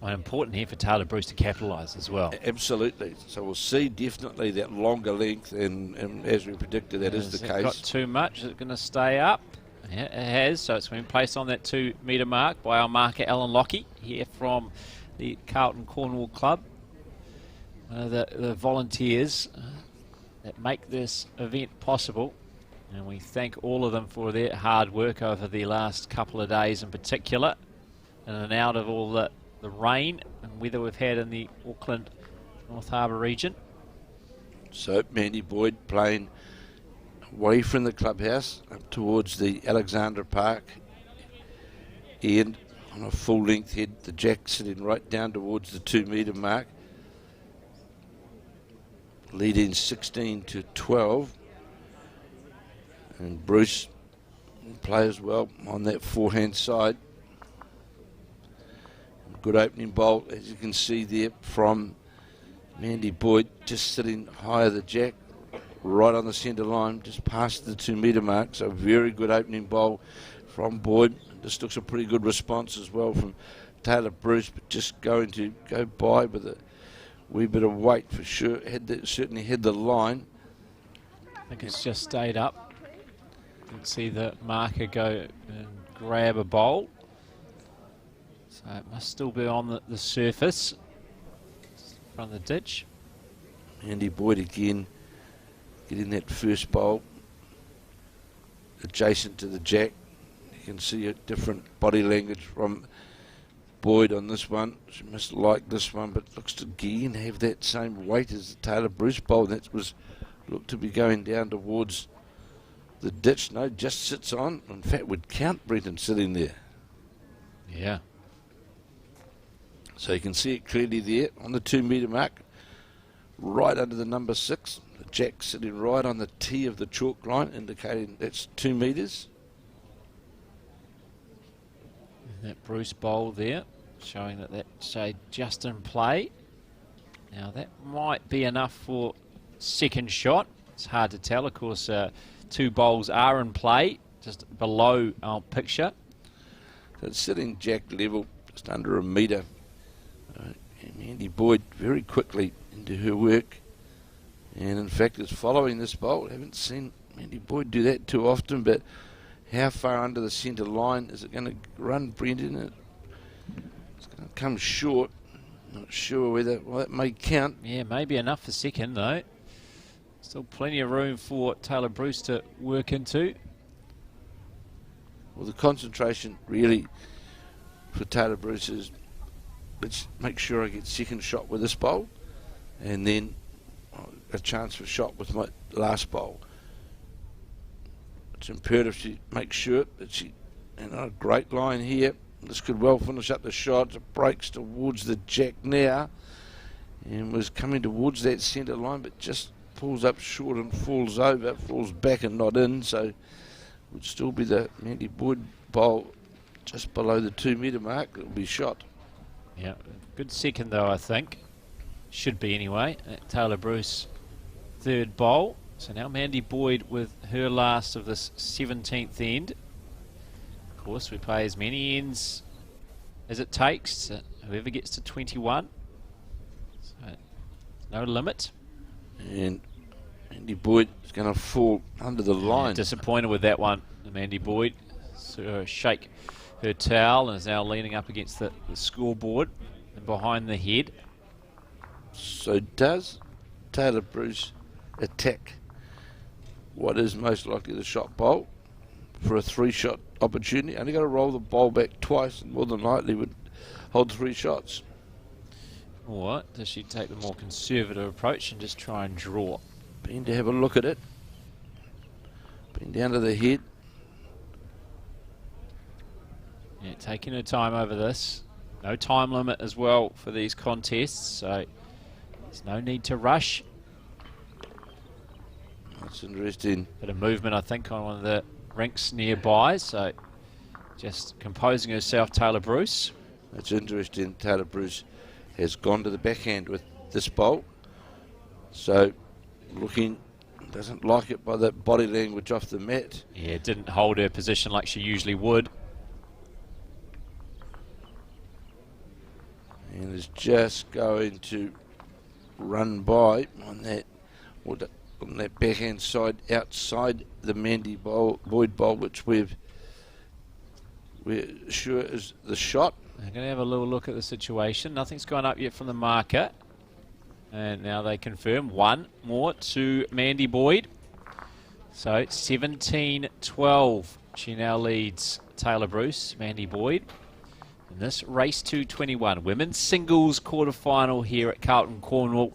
And important here for Taylor Bruce to capitalise as well. Absolutely. So we'll see definitely that longer length, and as we predicted, that is the case. Got too much. Is it going to stay up? Yeah, it has. So it's been placed on that 2 metre mark by our marker Alan Lockie here from the Carlton Cornwall Club. The volunteers that make this event possible, and we thank all of them for their hard work over the last couple of days in particular, in and out of all the rain and weather we've had in the Auckland North Harbour region. So Mandy Boyd playing away from the clubhouse up towards the Alexandra Park end on a full length head. The jack sitting right down towards the 2 metre mark, leading 16-12, and Bruce plays well on that forehand side. Good opening bowl, as you can see there, from Mandy Boyd, just sitting higher the jack, right on the centre line, just past the 2 metre mark. So very good opening bowl from Boyd. This looks a pretty good response as well from Taylor Bruce, but just going to go by with a wee bit of weight for sure. Certainly had the line. I think it's just stayed up. You can see the marker go and grab a bowl. So it must still be on the surface from the ditch. Mandy Boyd again getting that first bowl adjacent to the jack. You can see a different body language from Boyd on this one. She must like this one, but looks to again have that same weight as the Taylor Bruce bowl. That was looked to be going down towards the ditch. No, just sits on. In fact, would count Brenton sitting there. Yeah. So you can see it clearly there on the 2 metre mark, right under the number 6. The jack sitting right on the T of the chalk line, indicating that's 2 metres. That Bruce bowl there, showing that shade just in play. Now that might be enough for second shot. It's hard to tell. Of course, 2 bowls are in play, just below our picture. So it's sitting jack level, just under a metre. And Mandy Boyd very quickly into her work, and in fact is following this bowl. I haven't seen Mandy Boyd do that too often, but how far under the centre line is it going to run, Brendan? It's going to come short. Not sure whether that may count. Yeah, maybe enough for second though. Still plenty of room for Taylor Bruce to work into. Well, the concentration really for Taylor Bruce is, let's make sure I get second shot with this bowl, and then a chance for shot with my last bowl. It's imperative she makes sure that she, and a great line here. This could well finish up the shot. It breaks towards the jack now, and was coming towards that centre line, but just pulls up short and falls over, falls back and not in. So would still be the Mandy Boyd bowl just below the 2 metre mark. It'll be shot. Yeah, good second though, I think. Should be anyway. Taylor Bruce, third bowl. So now Mandy Boyd with her last of this 17th end. Of course, we play as many ends as it takes. So whoever gets to 21. So no limit. And Mandy Boyd is going to fall under the line. Disappointed with that one, Mandy Boyd. shake her towel and is now leaning up against the scoreboard and behind the head. So does Taylor Bruce attack what is most likely the shot bowl for a 3-shot opportunity? Only got to roll the bowl back twice and more than likely would hold 3 shots. Or does she take the more conservative approach and just try and draw? Been to have a look at it. Been down to the head. Yeah, taking her time over this. No time limit as well for these contests, so there's no need to rush. That's interesting. Bit of movement, I think, on one of the rinks nearby, so just composing herself, Taylor Bruce. That's interesting. Taylor Bruce has gone to the backhand with this bowl. So looking, doesn't like it by that body language off the mat. Yeah, didn't hold her position like she usually would. And is just going to run by on that backhand side outside the Mandy Boyd bowl, which we're sure is the shot. They're going to have a little look at the situation. Nothing's gone up yet from the marker. And now they confirm 1 more to Mandy Boyd. So 17-12. She now leads Taylor Bruce, Mandy Boyd. In this race to 21, women's singles quarterfinal here at Carlton Cornwall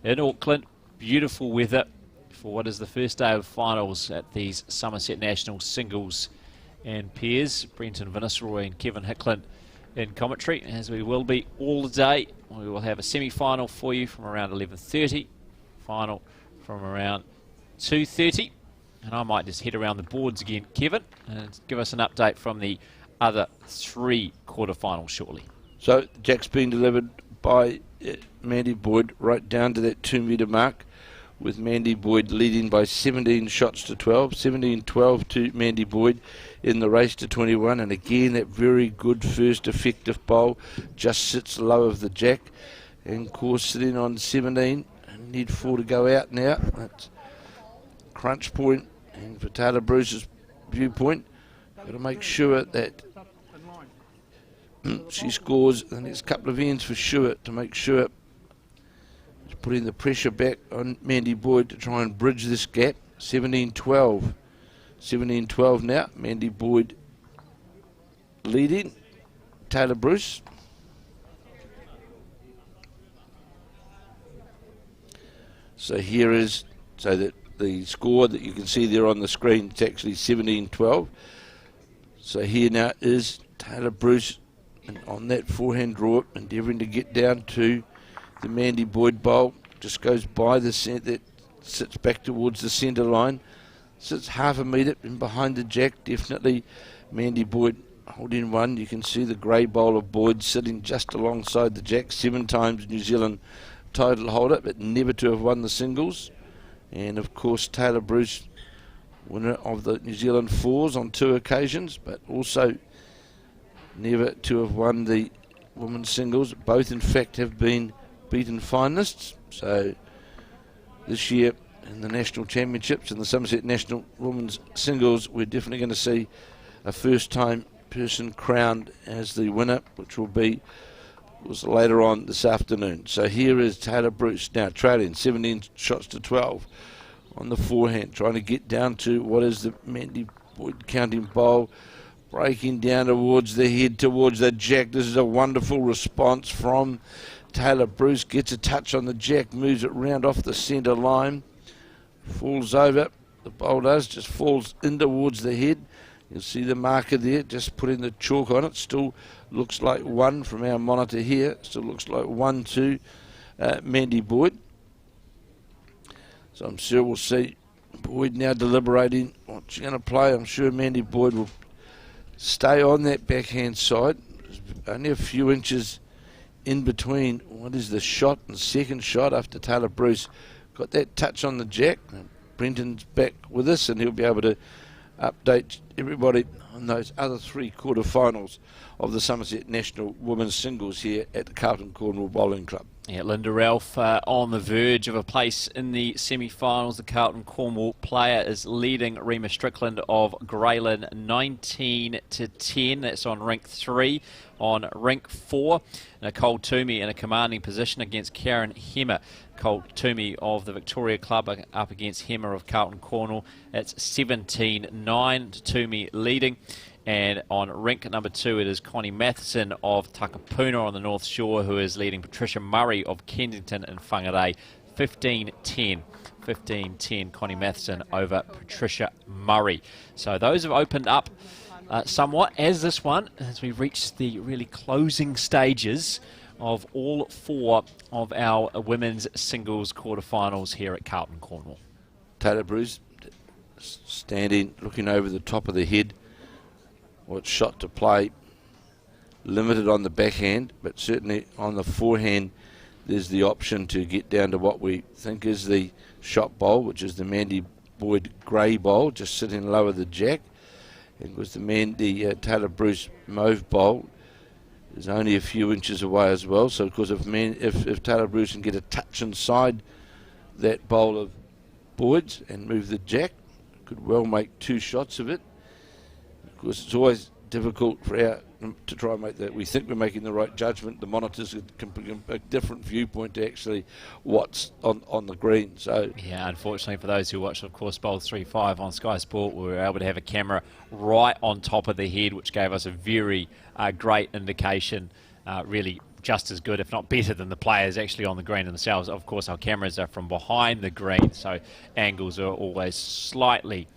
in Auckland. Beautiful weather for what is the first day of finals at these Summerset National singles and pairs. Brenton Vinnisroy and Kevin Hickland in commentary, as we will be all day. We will have a semi-final for you from around 11:30, final from around 2:30, and I might just head around the boards again, Kevin, and give us an update from the other 3 quarterfinals shortly. So Jack's been delivered by Mandy Boyd right down to that 2-metre mark, with Mandy Boyd leading by 17 shots to 12, 17-12 to Mandy Boyd in the race to 21. And again, that very good first effective bowl just sits low of the Jack. And of course, sitting on 17, and need 4 to go out now. That's crunch point. And for Taylor Bruce's viewpoint, got to make sure that she scores the next couple of ends for sure, to make sure she's putting the pressure back on Mandy Boyd to try and bridge this gap. 17-12. 17-12 now. Mandy Boyd leading Taylor Bruce. So here is, so that the score that you can see there on the screen, it's actually 17-12. So here now is Taylor Bruce, and on that forehand draw, endeavouring to get down to the Mandy Boyd bowl. Just goes by the centre, that sits back towards the centre line, sits half a metre in behind the Jack. Definitely Mandy Boyd holding 1. You can see the grey bowl of Boyd sitting just alongside the Jack. 7 times New Zealand title holder, but never to have won the singles. And of course Taylor Bruce, winner of the New Zealand 4s on 2 occasions, but also never to have won the women's singles. Both in fact have been beaten finalists. So this year in the national championships and the Summerset National Women's Singles, we're definitely going to see a first time person crowned as the winner, which will be later on this afternoon. So here is Taylor Bruce now trailing 17 shots to 12 on the forehand, trying to get down to what is the Mandy Boyd counting bowl, breaking down towards the head, towards the Jack. This is a wonderful response from Taylor Bruce. Gets a touch on the Jack, moves it round off the centre line, falls over. The bowl does, just falls in towards the head. You'll see the marker there, just putting the chalk on it. Still looks like 1 from our monitor here. Still looks like 1 to Mandy Boyd. So I'm sure we'll see Boyd now deliberating what she's going to play. I'm sure Mandy Boyd will stay on that backhand side. There's only a few inches in between what is the shot and second shot after Taylor Bruce got that touch on the Jack. Brenton's back with us, and he'll be able to update everybody on those other 3 quarterfinals of the Summerset National Women's Singles here at the Carlton Cornwall Bowling Club. Yeah, Linda Ralph on the verge of a place in the semi-finals. The Carlton Cornwall player is leading Rima Strickland of Greyland 19-10. That's on rink 3. On rink 4, Nicole Toomey in a commanding position against Karen Hemmer. Nicole Toomey of the Victoria Club up against Hemmer of Carlton Cornwall. It's 17-9, Toomey leading. And on rink number 2, it is Connie Matheson of Takapuna on the North Shore, who is leading Patricia Murray of Kensington and Whangarei 15-10. 15-10, Connie Matheson over Patricia Murray. So those have opened up somewhat as this one, as we reach the really closing stages of all 4 of our women's singles quarterfinals here at Carlton Cornwall. Taylor Bruce standing, looking over the top of the head. What shot to play, limited on the backhand, but certainly on the forehand there's the option to get down to what we think is the shot bowl, which is the Mandy Boyd grey bowl, just sitting lower the jack. And because the Taylor Bruce mauve bowl is only a few inches away as well, so of course if Taylor Bruce can get a touch inside that bowl of Boyd's and move the jack, could well make 2 shots of it. Of course, it's always difficult for to try and make that. We think we're making the right judgment. The monitors can bring a different viewpoint to actually what's on the green. So yeah, unfortunately for those who watched, of course, Bowl 3-5 on Sky Sport, we were able to have a camera right on top of the head, which gave us a very great indication, really just as good, if not better, than the players actually on the green themselves. Of course, our cameras are from behind the green, so angles are always slightly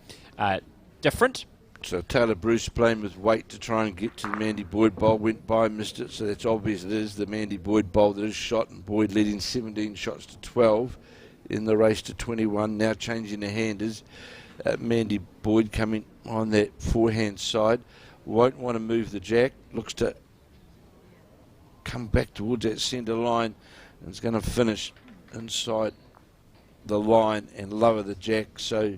different. So Taylor Bruce playing with weight to try and get to the Mandy Boyd bowl, went by, missed it, so that's obvious it is the Mandy Boyd bowl that is shot, and Boyd leading 17 shots to 12 in the race to 21. Now changing the hand is Mandy Boyd coming on that forehand side, won't want to move the jack, looks to come back towards that centre line, and it's going to finish inside the line and lower the jack. So,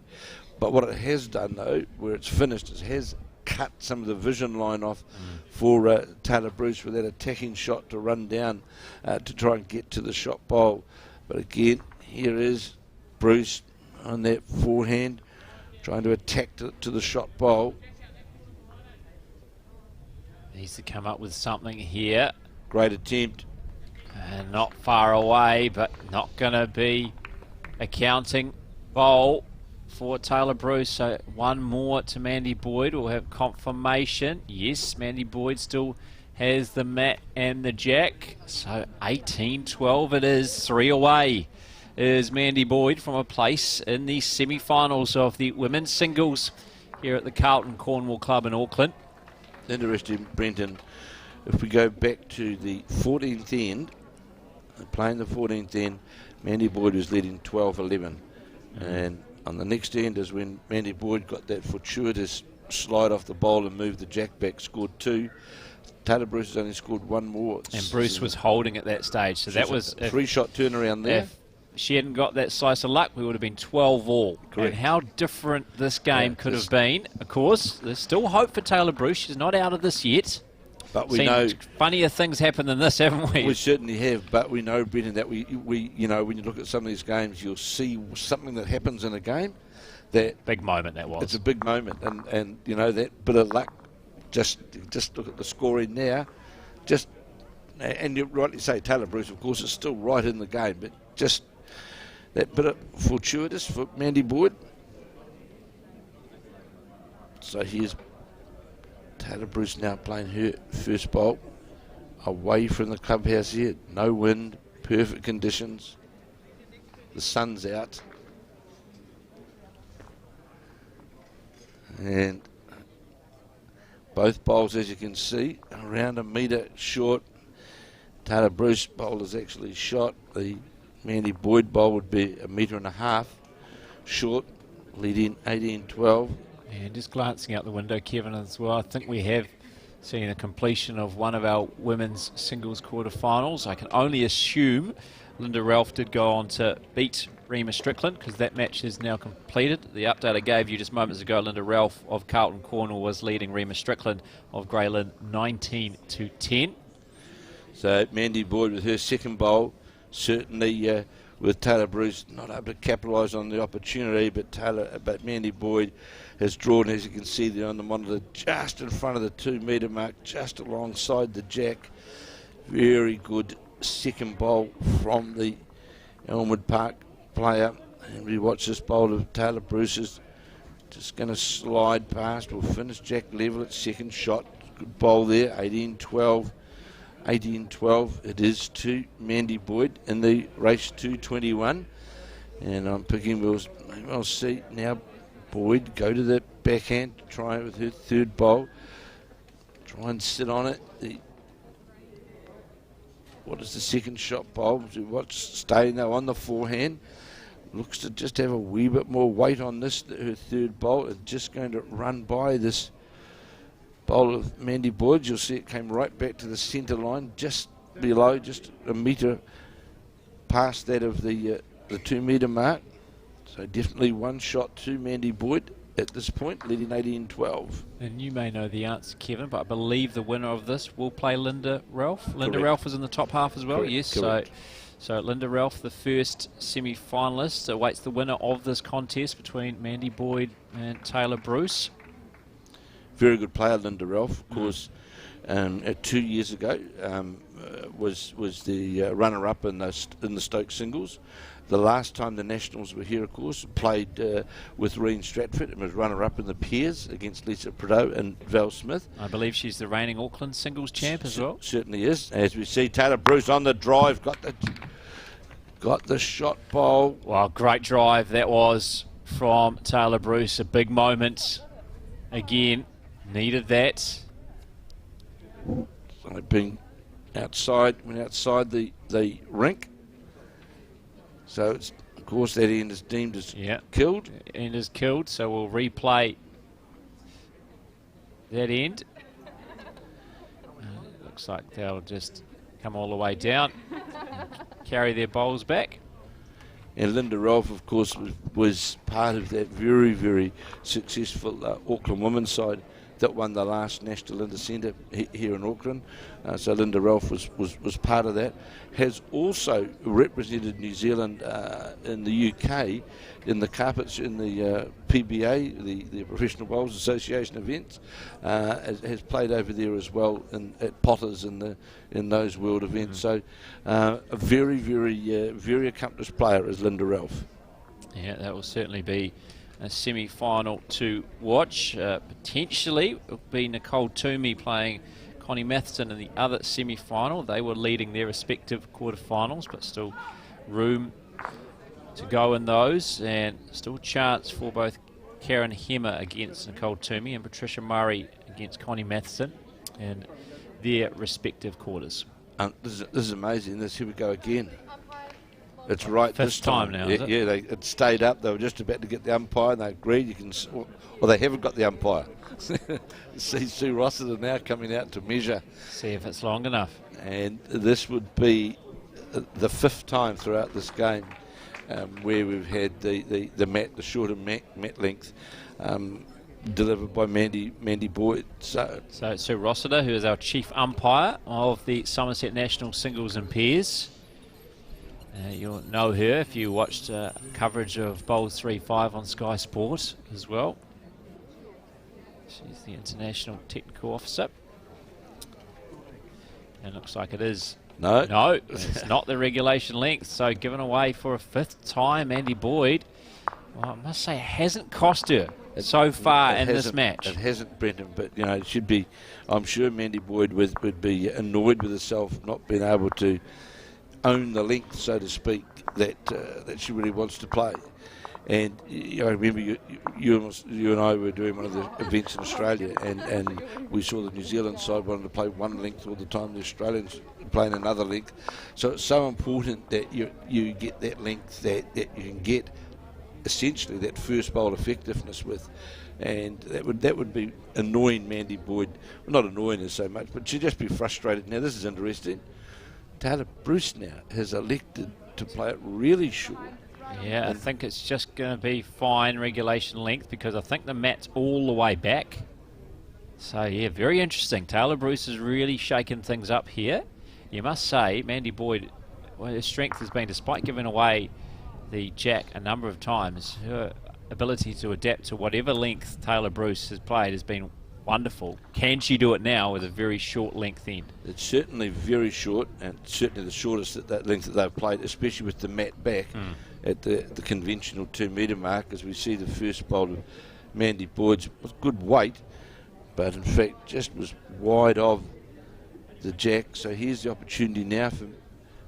but what it has done, though, where it's finished, it has cut some of the vision line off for Taylor Bruce with that attacking shot to run down to try and get to the shot bowl. But again, here is Bruce on that forehand, trying to attack to the shot bowl. Needs to come up with something here. Great attempt. And not far away, but not going to be a counting bowl for Taylor Bruce. So 1 more to Mandy Boyd. We'll have confirmation. Yes, Mandy Boyd still has the mat and the jack. So 18-12 it is. 3 away is Mandy Boyd from a place in the semi-finals of the women's singles here at the Carlton Cornwall Club in Auckland. Interesting, Brenton. If we go back to the 14th end, playing the 14th end, Mandy Boyd was leading 12-11. And on the next end is when Mandy Boyd got that fortuitous slide off the bowl and moved the jack back, scored 2. Taylor Bruce has only scored 1 more. And Bruce was holding at that stage. So that was a 3-shot turnaround there. If she hadn't got that slice of luck, we would have been 12 all. Correct. And how different this game could have been. Of course, there's still hope for Taylor Bruce. She's not out of this yet. But we know funnier things happen than this, haven't we? We certainly have, but we know, Brendan, that we you know, when you look at some of these games, you'll see something that happens in a game. That big moment that was. It's a big moment, and you know, that bit of luck. Just look at the scoring now. And you rightly say, Taylor Bruce, of course, is still right in the game, but just that bit of fortuitous for Mandy Boyd. So here's Taylor Bruce now playing her first bowl away from the clubhouse here. No wind, perfect conditions. The sun's out. And both bowls, as you can see, around 1 metre short. Taylor Bruce bowl is actually shot. The Mandy Boyd bowl would be 1.5 metres short, leading 18-12. And just glancing out the window, Kevin, as well, I think we have seen a completion of one of our women's singles quarterfinals. I can only assume Linda Ralph did go on to beat Rima Strickland, because that match is now completed. The update I gave you just moments ago, Linda Ralph of Carlton Cornwall was leading Rima Strickland of Greyland 19-10. So Mandy Boyd with her second bowl, certainly with Taylor Bruce not able to capitalise on the opportunity, but Mandy Boyd has drawn, as you can see there on the monitor, just in front of the 2 metre mark, just alongside the jack. Very good second bowl from the Elmwood Park player. And we watch this bowl of Taylor Bruce is just going to slide past. We'll finish jack level at second shot. Good bowl there, 18-12. 18-12 it is to Mandy Boyd in the race 221, and I'm picking, we'll see now Boyd go to the backhand, try it with her third bowl, try and sit on it. What is the second shot bowl? What's staying though on the forehand, looks to just have a wee bit more weight on this, her third bowl is just going to run by this bowl of Mandy Boyd. You'll see it came right back to the centre line, just below, just a metre past that of the 2 metre mark. So definitely one shot to Mandy Boyd at this point, leading 18-12. And you may know the answer, Kevin, but I believe the winner of this will play Linda Ralph. Linda Correct. Ralph is in the top half as well, Correct. yes. Correct. So Linda Ralph, the first semi-finalist, awaits the winner of this contest between Mandy Boyd and Taylor Bruce. Very good player, Linda Ralph, of course. 2 years ago, was the runner-up in the Stoke singles. The last time the Nationals were here, of course, played with Reen Stratford and was runner-up in the pairs against Lisa Prideaux and Val Smith. I believe she's the reigning Auckland singles champ as well. Certainly is. As we see, Taylor Bruce on the drive, got the shot bowl. Wow, great drive that was from Taylor Bruce. A big moment again. Needed that. So being outside, went outside the rink. So it's, of course, that end is deemed as killed. End is killed, so we'll replay that end. Looks like they'll just come all the way down and carry their bowls back. And Linda Ralph, of course, was part of that very, very successful Auckland women's side that won the last National Linda Centre here in Auckland. So Linda Ralph was part of that. Has also represented New Zealand in the UK in the carpets in the PBA, the Professional Bowls Association events. Has played over there as well at Potters in those world events. So a very, very, very accomplished player is Linda Ralph. Yeah, that will certainly be a semi-final to watch. Potentially it will be Nicole Toomey playing Connie Matheson in the other semi-final. They were leading their respective quarterfinals, but still room to go in those, and still chance for both Karen Hemmer against Nicole Toomey and Patricia Murray against Connie Matheson in their respective quarters. This is amazing. Here we go again. It's right Fifth this time now, yeah, is it? Yeah, it stayed up. They were just about to get the umpire, and they agreed. Or they haven't got the umpire. See Sue Rossiter now coming out to measure. See if it's long enough. And this would be the fifth time throughout this game where we've had the shorter mat length delivered by Mandy Boyd. So Sue Rossiter, who is our chief umpire of the Summerset National Singles and Pairs. You'll know her if you watched coverage of Bowls 3-5 on Sky Sport as well. She's the International Technical Officer. And looks like it is. No, it's not the regulation length. So given away for a fifth time, Mandy Boyd, well, I must say, it hasn't cost her so far in this match. It hasn't, Brendan, but it should be. I'm sure Mandy Boyd would be annoyed with herself not being able to own the length, so to speak, that she really wants to play. And I remember you and I were doing one of the events in Australia, and we saw the New Zealand side wanted to play one length all the time, the Australians playing another length. So it's so important that you get that length that you can get essentially that first bowl effectiveness with. And that would be annoying Mandy Boyd. Well, not annoying her so much, but she'd just be frustrated. Now this is interesting. Taylor Bruce now has elected to play it really short Yeah, I think it's just going to be fine regulation length because I think the mat's all the way back. So, yeah, very interesting. Taylor Bruce is really shaking things up here. You must say, Mandy Boyd, well, her strength has been, despite giving away the jack a number of times, her ability to adapt to whatever length Taylor Bruce has played has been wonderful. Can she do it now with a very short length end? It's certainly very short, and certainly the shortest at that length that they've played, especially with the mat back at the conventional 2 metre mark, as we see the first bowl of Mandy Boyd's with good weight, but in fact just was wide of the jack. So here's the opportunity now for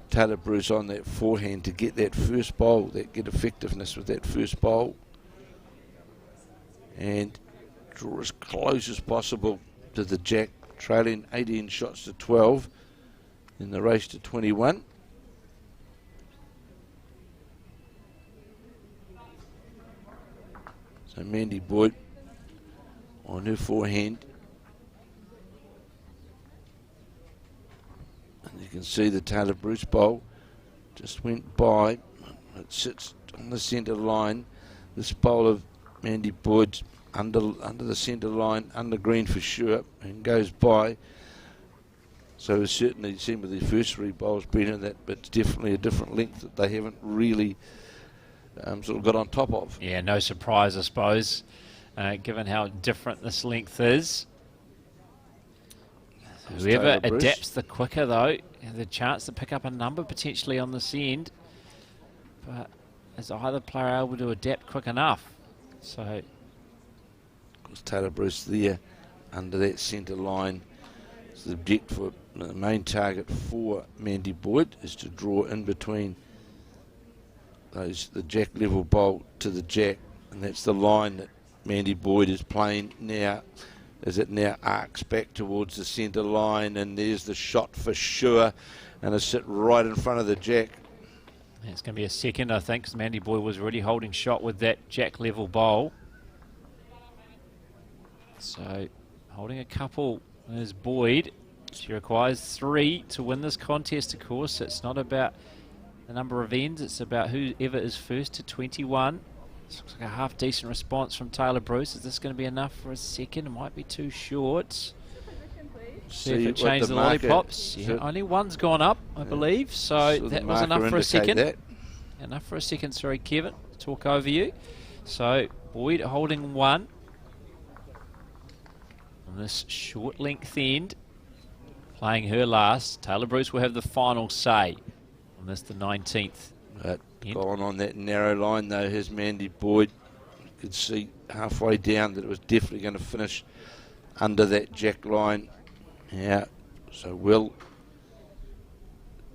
Taylor Bruce on that forehand to get that first bowl, get effectiveness with that first bowl, and draw as close as possible to the jack, trailing 18 shots to 12 in the race to 21. So Mandy Boyd on her forehand. And you can see the Taylor Bruce bowl just went by. It sits on the centre line. This bowl of Mandy Boyd's under the centre line, under green for sure, and goes by. So it's certainly seen with the first 3 bowls being in that, but it's definitely a different length that they haven't really sort of got on top of. Yeah, no surprise, I suppose, given how different this length is. Whoever adapts the quicker, though, has the chance to pick up a number potentially on this end. But is either player able to adapt quick enough? So, of course, Taylor Bruce there under that centre line. So the object for the main target for Mandy Boyd is to draw in between the jack level bowl to the jack, and that's the line that Mandy Boyd is playing now. As it now arcs back towards the centre line, and there's the shot for sure, and it's sit right in front of the jack. It's going to be a second, I think, because Mandy Boyd was already holding shot with that jack level bowl. So holding a couple is Boyd. She requires 3 to win this contest, of course. It's not about the number of ends, it's about whoever is first to 21. This looks like a half decent response from Taylor Bruce. Is this going to be enough for a second? It might be too short. See if it changed the lollipops. Yeah, only one's gone up, I believe. So that was enough for a second. Enough for a second, sorry, Kevin. Talk over you. So Boyd holding 1 on this short length end. Playing her last. Taylor Bruce will have the final say on this, the 19th. Gone on that narrow line though, has Mandy Boyd. You could see halfway down that it was definitely going to finish under that jack line. Yeah, so will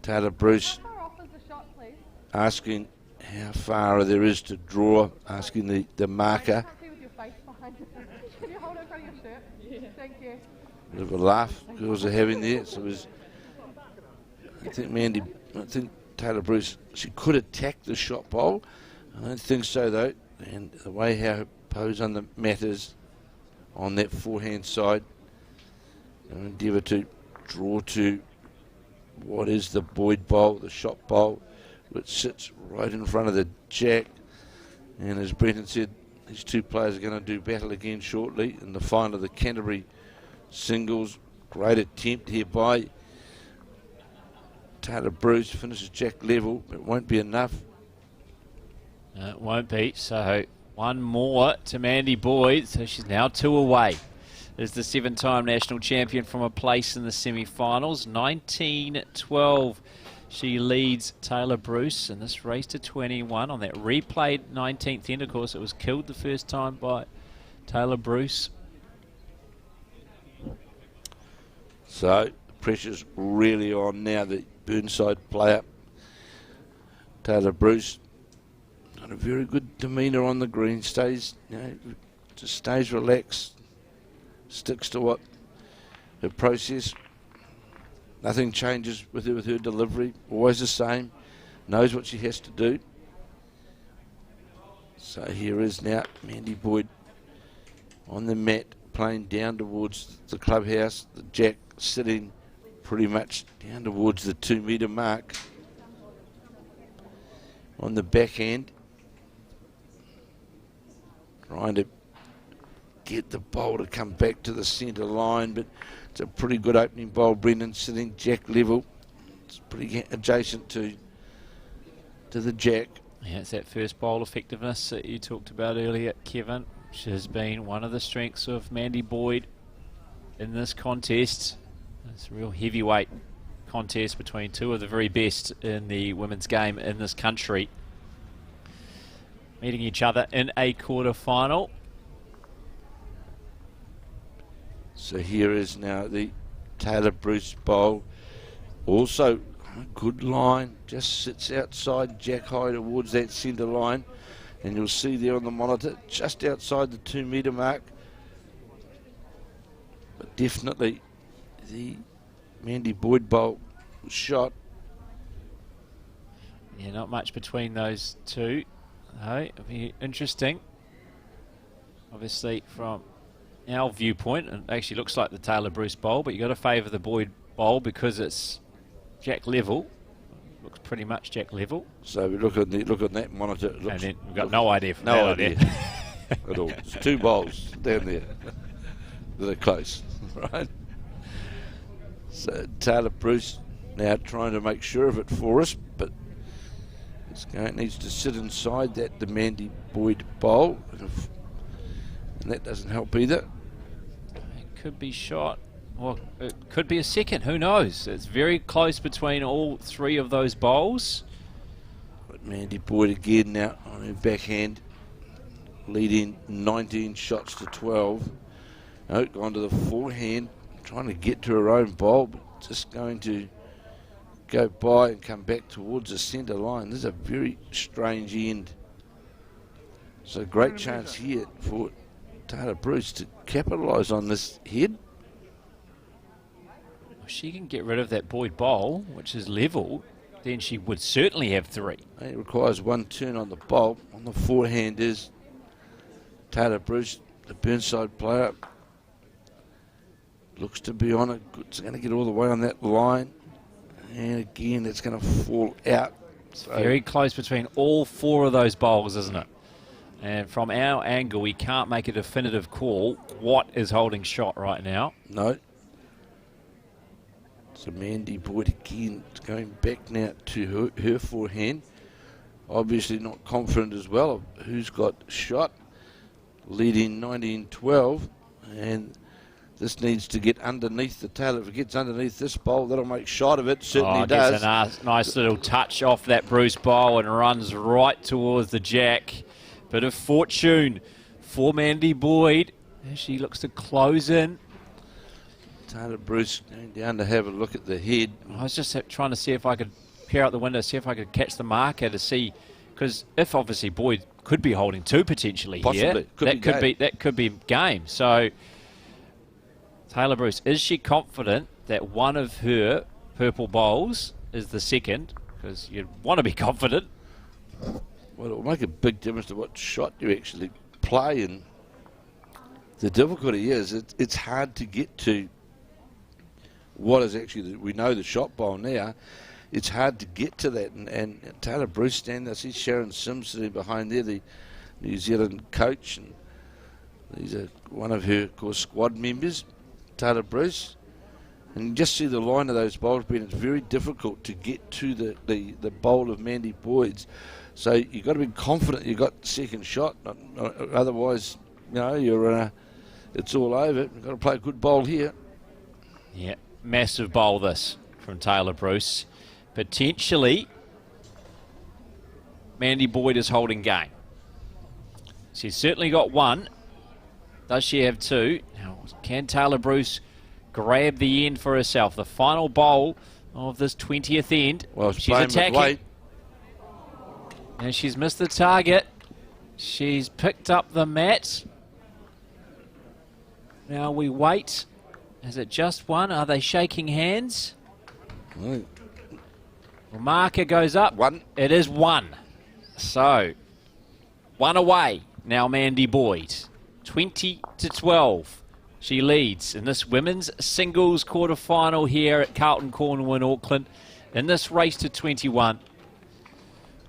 Taylor Bruce asking how far there is to draw, asking the marker. Can you hold it in front of your shirt? Yeah. Thank you. Bit of a laugh girls are having there. So I think Taylor Bruce, she could attack the shot bowl. I don't think so though. And the way how her pose on the mat is on that forehand side, and endeavour to draw to what is the Boyd bowl, the shot bowl, which sits right in front of the jack. And as Brenton said, these 2 players are going to do battle again shortly in the final of the Canterbury singles. Great attempt here by Taylor Bruce, finishes jack level, but it won't be enough. It won't be. So 1 more to Mandy Boyd. So she's now 2 away. Is the 7-time national champion from a place in the semi-finals. 19-12. She leads Taylor Bruce in this race to 21 on that replayed 19th end. Of course, it was killed the first time by Taylor Bruce. So the pressure's really on now. The Burnside player, Taylor Bruce, got a very good demeanour on the green. Stays, just stays relaxed, sticks to what her process. Nothing changes with her delivery. Always the same. Knows what she has to do. So here is now Mandy Boyd on the mat, playing down towards the clubhouse. The jack sitting pretty much down towards the 2 metre mark. On the backhand, trying to get the bowl to come back to the centre line, but it's a pretty good opening bowl. Brendan sitting jack level. It's pretty adjacent to the jack. Yeah, it's that first bowl effectiveness that you talked about earlier, Kevin, which has been one of the strengths of Mandy Boyd in this contest. It's a real heavyweight contest between two of the very best in the women's game in this country, meeting each other in a quarter-final. So here is now the Taylor Bruce bowl. Also a good line, just sits outside jack high towards that centre line, and you'll see there on the monitor just outside the 2 metre mark. But definitely the Mandy Boyd bowl shot. Yeah, not much between those two. No, it'll be interesting. Obviously, from our viewpoint, it actually looks like the Taylor Bruce bowl, but you've got to favour the Boyd bowl because it's jack level. Looks pretty much jack level. So we look on that monitor. It looks, and then we've got no idea from no that idea at all. There's 2 bowls down there that are close, right? So Taylor Bruce now trying to make sure of it for us, but it needs to sit inside that the Mandy Boyd bowl, and that doesn't help either. It could be shot, or it could be a second, who knows? It's very close between all 3 of those bowls. But Mandy Boyd again now on her backhand, leading 19 shots to 12. Now gone to the forehand, trying to get to her own bowl, but just going to go by and come back towards the centre line. This is a very strange end. So great chance here for Taylor Bruce to capitalise on this head. If she can get rid of that Boyd bowl, which is level, then she would certainly have 3. It requires 1 turn on the bowl. On the forehand is Taylor Bruce, the Burnside player. Looks to be on it. It's going to get all the way on that line. And again, it's going to fall out. It's very close between all 4 of those bowls, isn't it? And from our angle, we can't make a definitive call what is holding shot right now. No. So Mandy Boyd again going back now to her forehand. Obviously not confident as well of who's got shot. Leading 19-12. And this needs to get underneath the tail. If it gets underneath this bowl, that'll make shot of it. Certainly does. Gets a nice little touch off that Bruce bowl and runs right towards the jack. Bit of fortune for Mandy Boyd as she looks to close in. Taylor Bruce going down to have a look at the head. I was just trying to see if I could peer out the window, see if I could catch the marker to see, because if obviously Boyd could be holding 2 potentially possibly here, that could be game. So Taylor Bruce, is she confident that one of her purple bowls is the second? Because you'd want to be confident. Well, it'll make a big difference to what shot you actually play, and the difficulty is it's hard to get to what is actually, we know the shot bowl now, it's hard to get to that, and Taylor Bruce standing there. I see Sharon Sims sitting behind there, the New Zealand coach, and these are one of her, of course, squad members, Taylor Bruce, and you just see the line of those bowls being, it's very difficult to get to the bowl of Mandy Boyd's. So you've got to be confident you've got the second shot. Otherwise, you know, it's all over. You've got to play a good bowl here. Yeah, massive bowl this from Taylor Bruce. Potentially, Mandy Boyd is holding game. She's certainly got 1. Does she have 2? Now, can Taylor Bruce grab the end for herself? The final bowl of this 20th end. Well, she's attacking. And she's missed the target. She's picked up the mat. Now we wait. Is it just 1? Are they shaking hands? Well, marker goes up. 1. It is 1. So, 1 away. Now Mandy Boyd. 20-12. She leads in this women's singles quarter-final here at Carlton Cornwall in Auckland. In this race to 21.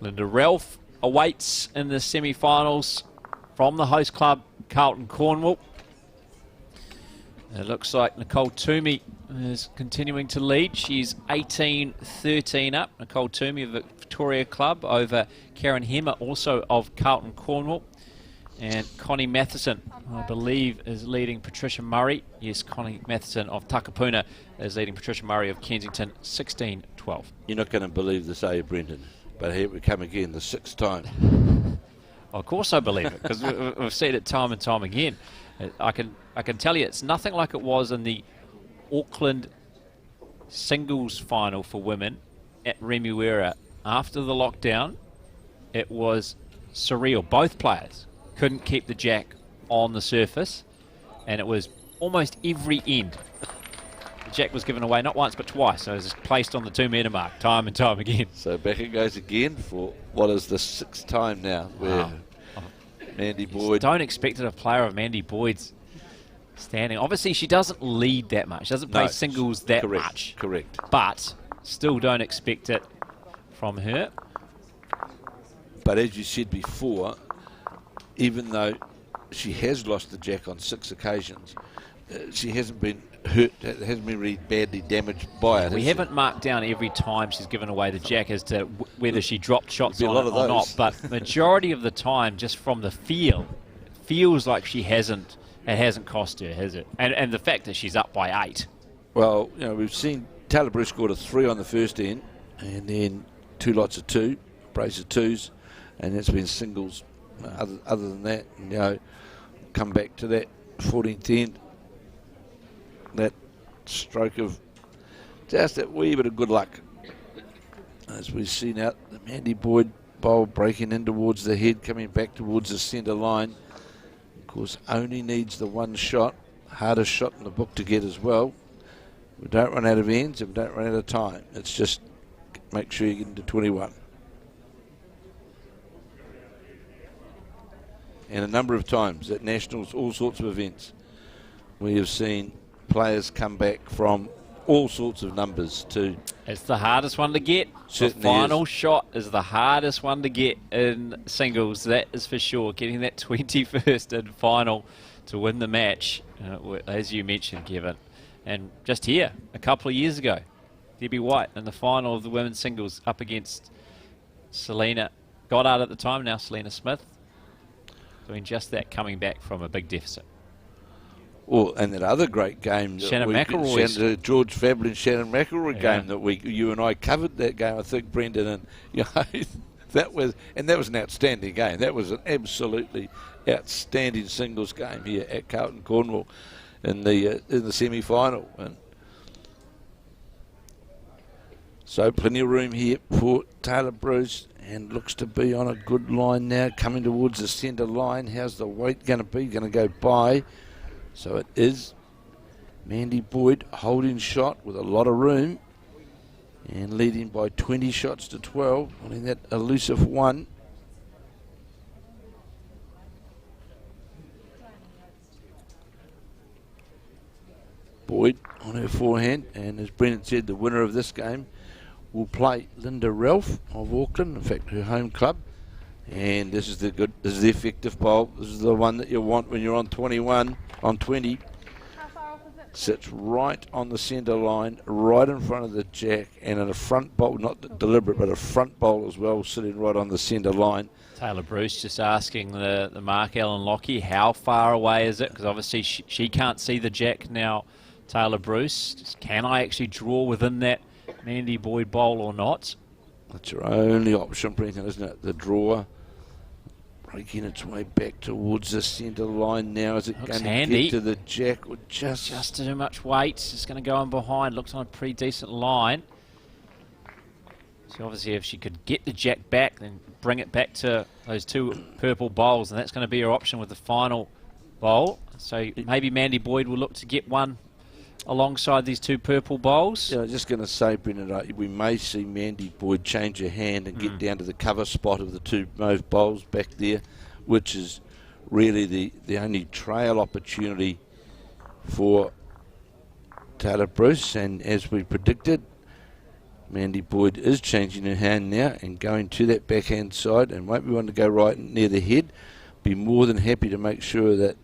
Linda Ralph awaits in the semi-finals. from the host club, Carlton Cornwall. It looks like Nicole Toomey is continuing to lead. She's 18-13 up. Nicole Toomey of the Victoria Club over Karen Hemmer, also of Carlton Cornwall. And Connie Matheson, I believe, is leading Patricia Murray. Yes, Connie Matheson of Takapuna is leading Patricia Murray of Kensington, 16-12. You're not going to believe this, are you, Brendan? But here we come again, the 6th time. Of course I believe it, because we've seen it time and time again. I can tell you it's nothing like it was in the Auckland singles final for women at Remuera. After the lockdown, it was surreal. Both players couldn't keep the jack on the surface, and it was almost every end. The jack was given away not once but twice, so it was placed on the 2-metre mark time and time again. So back it goes again for what is the 6th time now, where Mandy Boyd... Don't expect it a player of Mandy Boyd's standing. Obviously, she doesn't lead that much. She doesn't play singles that much. Correct. But still don't expect it from her. But as you said before, even though she has lost the jack on 6 occasions, she hasn't been hurt, hasn't been really badly damaged by it. We haven't marked down every time she's given away the jack as to whether she dropped shots on it or not, but majority of the time, just from the feel, it feels like it hasn't cost her, has it? And the fact that she's up by 8. Well, you know, we've seen Taylor Bruce scored a 3 on the first end, and then 2 lots of 2, brace of 2s, and that's been singles. Other than that, you know, come back to that 14th end, that stroke of just that wee bit of good luck. As we've seen out the Mandy Boyd bowl breaking in towards the head, coming back towards the centre line. Of course, only needs the 1 shot, hardest shot in the book to get as well. We don't run out of ends and we don't run out of time. It's just make sure you get into 21. And a number of times at nationals, all sorts of events, we have seen players come back from all sorts of numbers to... It's the hardest one to get. The final shot is the hardest one to get in singles, that is for sure. Getting that 21st and final to win the match, as you mentioned, Kevin. And just here, a couple of years ago, Debbie White in the final of the women's singles up against Selena Goddard at the time, now Selena Smith. Doing just that, coming back from a big deficit. Well, and that other great game, Shannon McElroy's George Fablin and Shannon McElroy game that you and I covered that game, I think, Brendan, and you know, that was an outstanding game. That was an absolutely outstanding singles game here at Carlton Cornwall in the semi-final, and so plenty of room here for Taylor Bruce. And looks to be on a good line now, coming towards the centre line. How's the weight going to be? Going to go by. So it is Mandy Boyd holding shot with a lot of room and leading by 20 shots to 12, wanting that elusive 1. Boyd on her forehand, and as Brendan said, the winner of this game will play Linda Ralph of Auckland, in fact her home club, and this is the effective bowl. This is the one that you want when you're on 21, on 20. How far off is it? Sits right on the centre line, right in front of the jack, and in a front bowl, not deliberate, but a front bowl as well, sitting right on the centre line. Taylor Bruce just asking the Mark Allen Lockie, how far away is it? Because obviously she can't see the jack now. Taylor Bruce, can I actually draw within that Mandy Boyd bowl or not? That's your only option, Brendan, isn't it? The draw breaking its way back towards the centre line now. Is it going to get to the jack or just too much weight? Just going to go in behind. Looks on a pretty decent line. So obviously if she could get the jack back, then bring it back to those 2 purple bowls, and that's going to be her option with the final bowl. So maybe Mandy Boyd will look to get one alongside these 2 purple bowls. Yeah, I was just going to say, Brendan, we may see Mandy Boyd change her hand and get down to the cover spot of the 2 mauve bowls back there, which is really the only trail opportunity for Taylor Bruce. And as we predicted, Mandy Boyd is changing her hand now and going to that backhand side, and won't be one to go right near the head. be more than happy to make sure that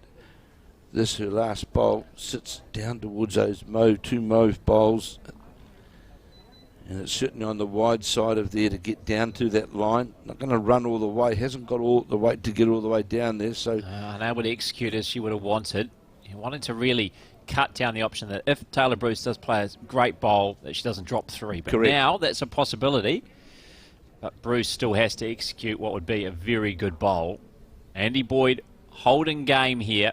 this, her last bowl, sits down towards those two mauve bowls. And it's certainly on the wide side of there to get down to that line. Not going to run all the way. Hasn't got all the weight to get all the way down there. So unable to execute as she would have wanted. He wanted to really cut down the option that if Taylor Bruce does play a great bowl, that she doesn't drop 3. But correct. Now that's a possibility. But Bruce still has to execute what would be a very good bowl. Andy Boyd holding game here.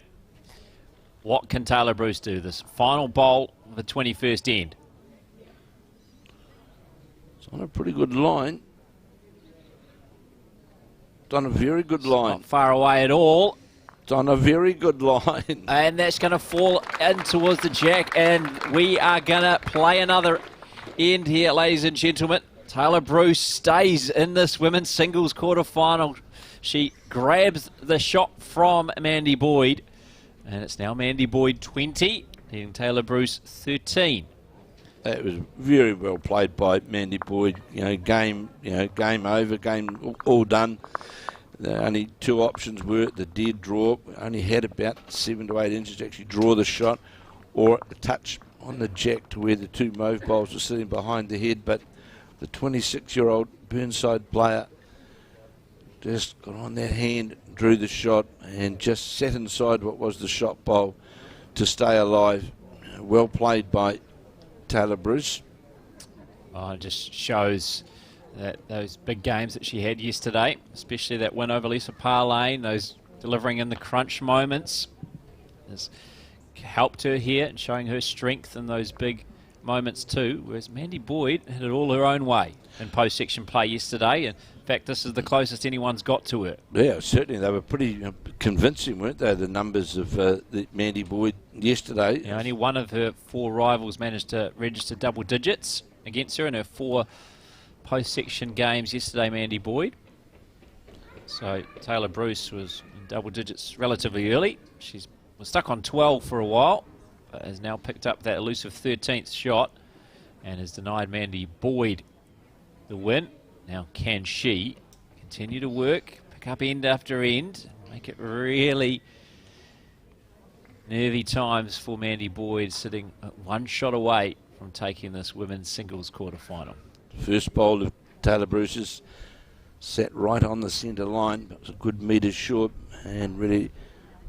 What can Taylor Bruce do? This final bowl of the 21st end. It's on a pretty good line. It's on a very good line. Not far away at all. It's on a very good line. And that's going to fall in towards the jack. And we are going to play another end here, ladies and gentlemen. Taylor Bruce stays in this women's singles quarter-final. She grabs the shot from Mandy Boyd. And it's now Mandy Boyd 20, leading Taylor Bruce 13. That was very well played by Mandy Boyd. Game over, game all done. The only 2 options were the dead draw. Only had about 7 to 8 inches to actually draw the shot, or a touch on the jack to where the 2 mauve bowls were sitting behind the head. But the 26-year-old Burnside player just got on that hand, drew the shot, and just sat inside what was the shot bowl to stay alive. Well played by Taylor Bruce. It just shows that those big games that she had yesterday, especially that win over Lisa Parlane, those delivering in the crunch moments, has helped her here and showing her strength in those big moments too, whereas Mandy Boyd had it all her own way in post-section play yesterday. And in fact, this is the closest anyone's got to her. Yeah, certainly. They were pretty convincing, weren't they, the numbers of the Mandy Boyd yesterday? Yeah, only one of her 4 rivals managed to register double digits against her in her 4 post-section games yesterday, Mandy Boyd. So Taylor Bruce was in double digits relatively early. She was stuck on 12 for a while, but has now picked up that elusive 13th shot and has denied Mandy Boyd the win. Now can she continue to work, pick up end after end, make it really nervy times for Mandy Boyd, sitting 1 shot away from taking this women's singles quarter-final. First bowl of Taylor Bruce's sat right on the centre line, but was a good metre short, and really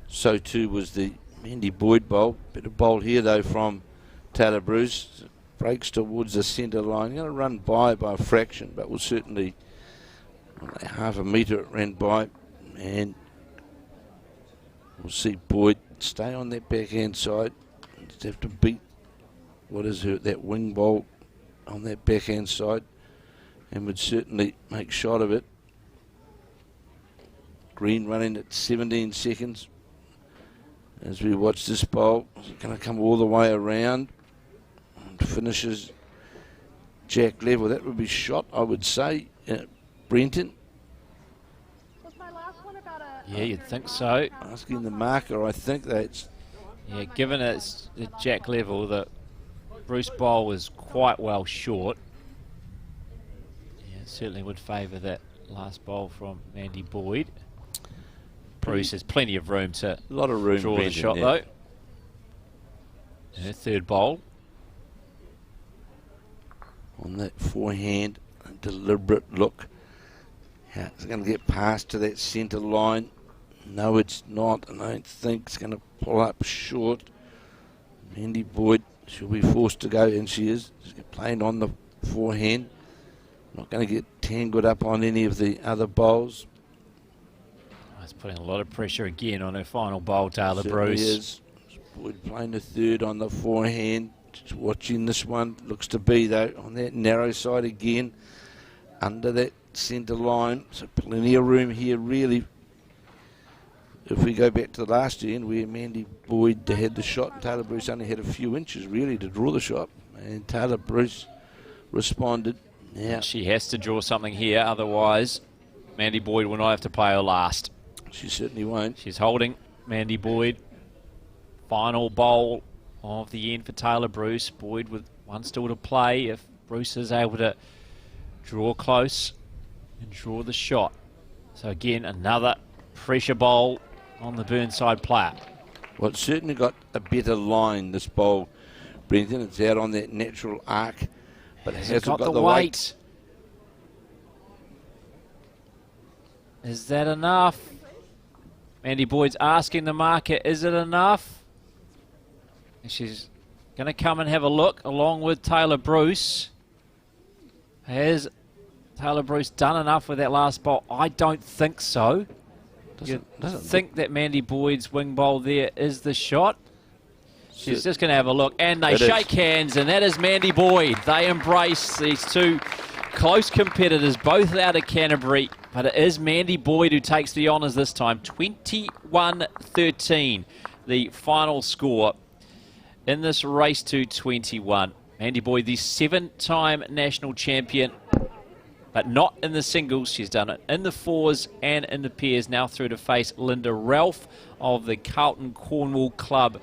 so too was the Mandy Boyd bowl. Bit of bowl here though from Taylor Bruce. Breaks towards the centre line. Going to run by a fraction, but will certainly half a metre it ran by, and we'll see Boyd stay on that backhand side. Just have to beat what is that wing bowl on that backhand side, and would certainly make shot of it. Green running at 17 seconds as we watch this bowl. Is it going to come all the way around? Finishes jack level. That would be shot, I would say. Brenton? Was my last one about a... Yeah, you'd think so. Asking the marker, I think that's... Yeah, given it's the jack level, the Bruce bowl was quite well short. Yeah, certainly would favour that last bowl from Mandy Boyd. Bruce has plenty of room to a lot of room draw Brenton, the shot, yeah. though. Her 3rd bowl. On that forehand, a deliberate look. It's going to get past to that centre line. No, it's not. I don't think it's going to pull up short. Mandy Boyd, she'll be forced to go, and she is. She's playing on the forehand. Not going to get tangled up on any of the other bowls. It's putting a lot of pressure again on her final bowl, Taylor Certainly Bruce. Is. Boyd playing the 3rd on the forehand. Just watching this one. Looks to be, though, on that narrow side again. Under that centre line. So plenty of room here, really. If we go back to the last end where Mandy Boyd had the shot and Taylor Bruce only had a few inches, really, to draw the shot. And Taylor Bruce responded. Now She has to draw something here, otherwise Mandy Boyd will not have to play her last. she certainly won't. She's holding Mandy Boyd. Final bowl of the end for Taylor Bruce. Boyd with 1 still to play if Bruce is able to draw close and draw the shot. So again, another pressure bowl on the Burnside player. Well, it's certainly got a better line, this bowl, Brendan. It's out on that natural arc, but it hasn't got the weight. Is that enough? Mandy Boyd's asking the marker, is it enough? And she's going to come and have a look along with Taylor Bruce. Has Taylor Bruce done enough with that last bowl? I don't think so. Doesn't think that Mandy Boyd's wing bowl there is the shot. She's just going to have a look, and they shake hands, and that is Mandy Boyd. They embrace these two close competitors, both out of Canterbury, but it is Mandy Boyd who takes the honours this time. 21-13, the final score in this race to 21. Mandy Boyd, the 7-time national champion, but not in the singles. She's done it in the fours and in the pairs. Now through to face Linda Ralph of the Carlton Cornwall Club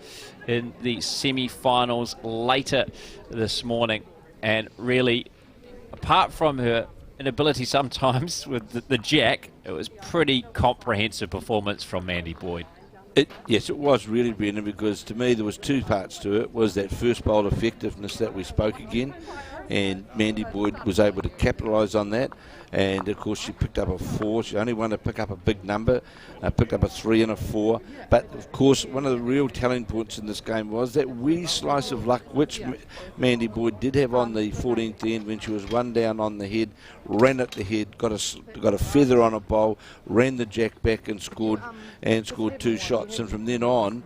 in the semi-finals later this morning. And really, apart from her inability sometimes with the jack, it was pretty comprehensive performance from Mandy Boyd. Yes, it was really, Brendan, because to me there was two parts to it. Was that first bowl effectiveness that we spoke again, and Mandy Boyd was able to capitalise on that. And of course she picked up a 4. She only wanted to pick up a big number, picked up a 3 and a 4. But of course one of the real telling points in this game was that wee slice of luck which Mandy Boyd did have on the 14th end when she was one down on the head, ran at the head, got a feather on a bowl, ran the jack back and scored 2 shots. And from then on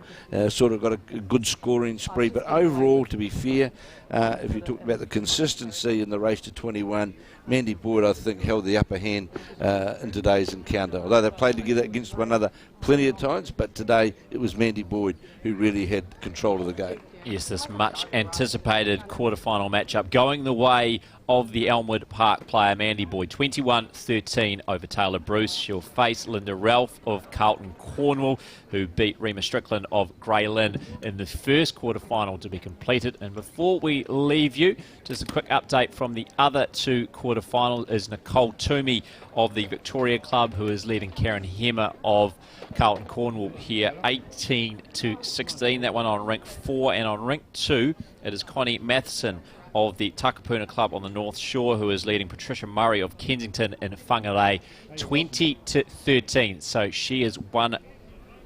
sort of got a good scoring spree. But overall, to be fair, if you talk about the consistency in the race to 21, Mandy Boyd, I think, held the upper hand in today's encounter. Although they played together against one another plenty of times, but today it was Mandy Boyd who really had control of the game. Yes, this much anticipated quarterfinal matchup going the way of the Elmwood Park player Mandy Boyd. 21-13 over Taylor Bruce. She'll face Linda Ralph of Carlton Cornwall, who beat Rima Strickland of Grey Lynn in the first quarterfinal to be completed. And before we leave you, just a quick update from the other two quarterfinals is Nicole Toomey of the Victoria Club, who is leading Karen Hemmer of Carlton Cornwall here 18-16. That one on rank 4, and on rank 2 it is Connie Matheson of the Takapuna Club on the North Shore, who is leading Patricia Murray of Kensington in Whangarei 20-13. So she is one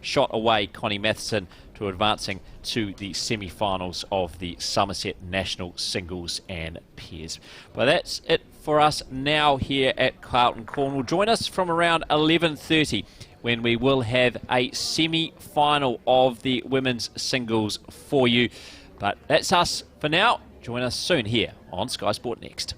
shot away, Connie Matheson, to advancing to the semi-finals of the Summerset National Singles and Pairs. Well, that's it for us now here at Carlton Cornwall. Join us from around 11:30 when we will have a semi-final of the women's singles for you. But that's us for now. Join us soon here on Sky Sport Next.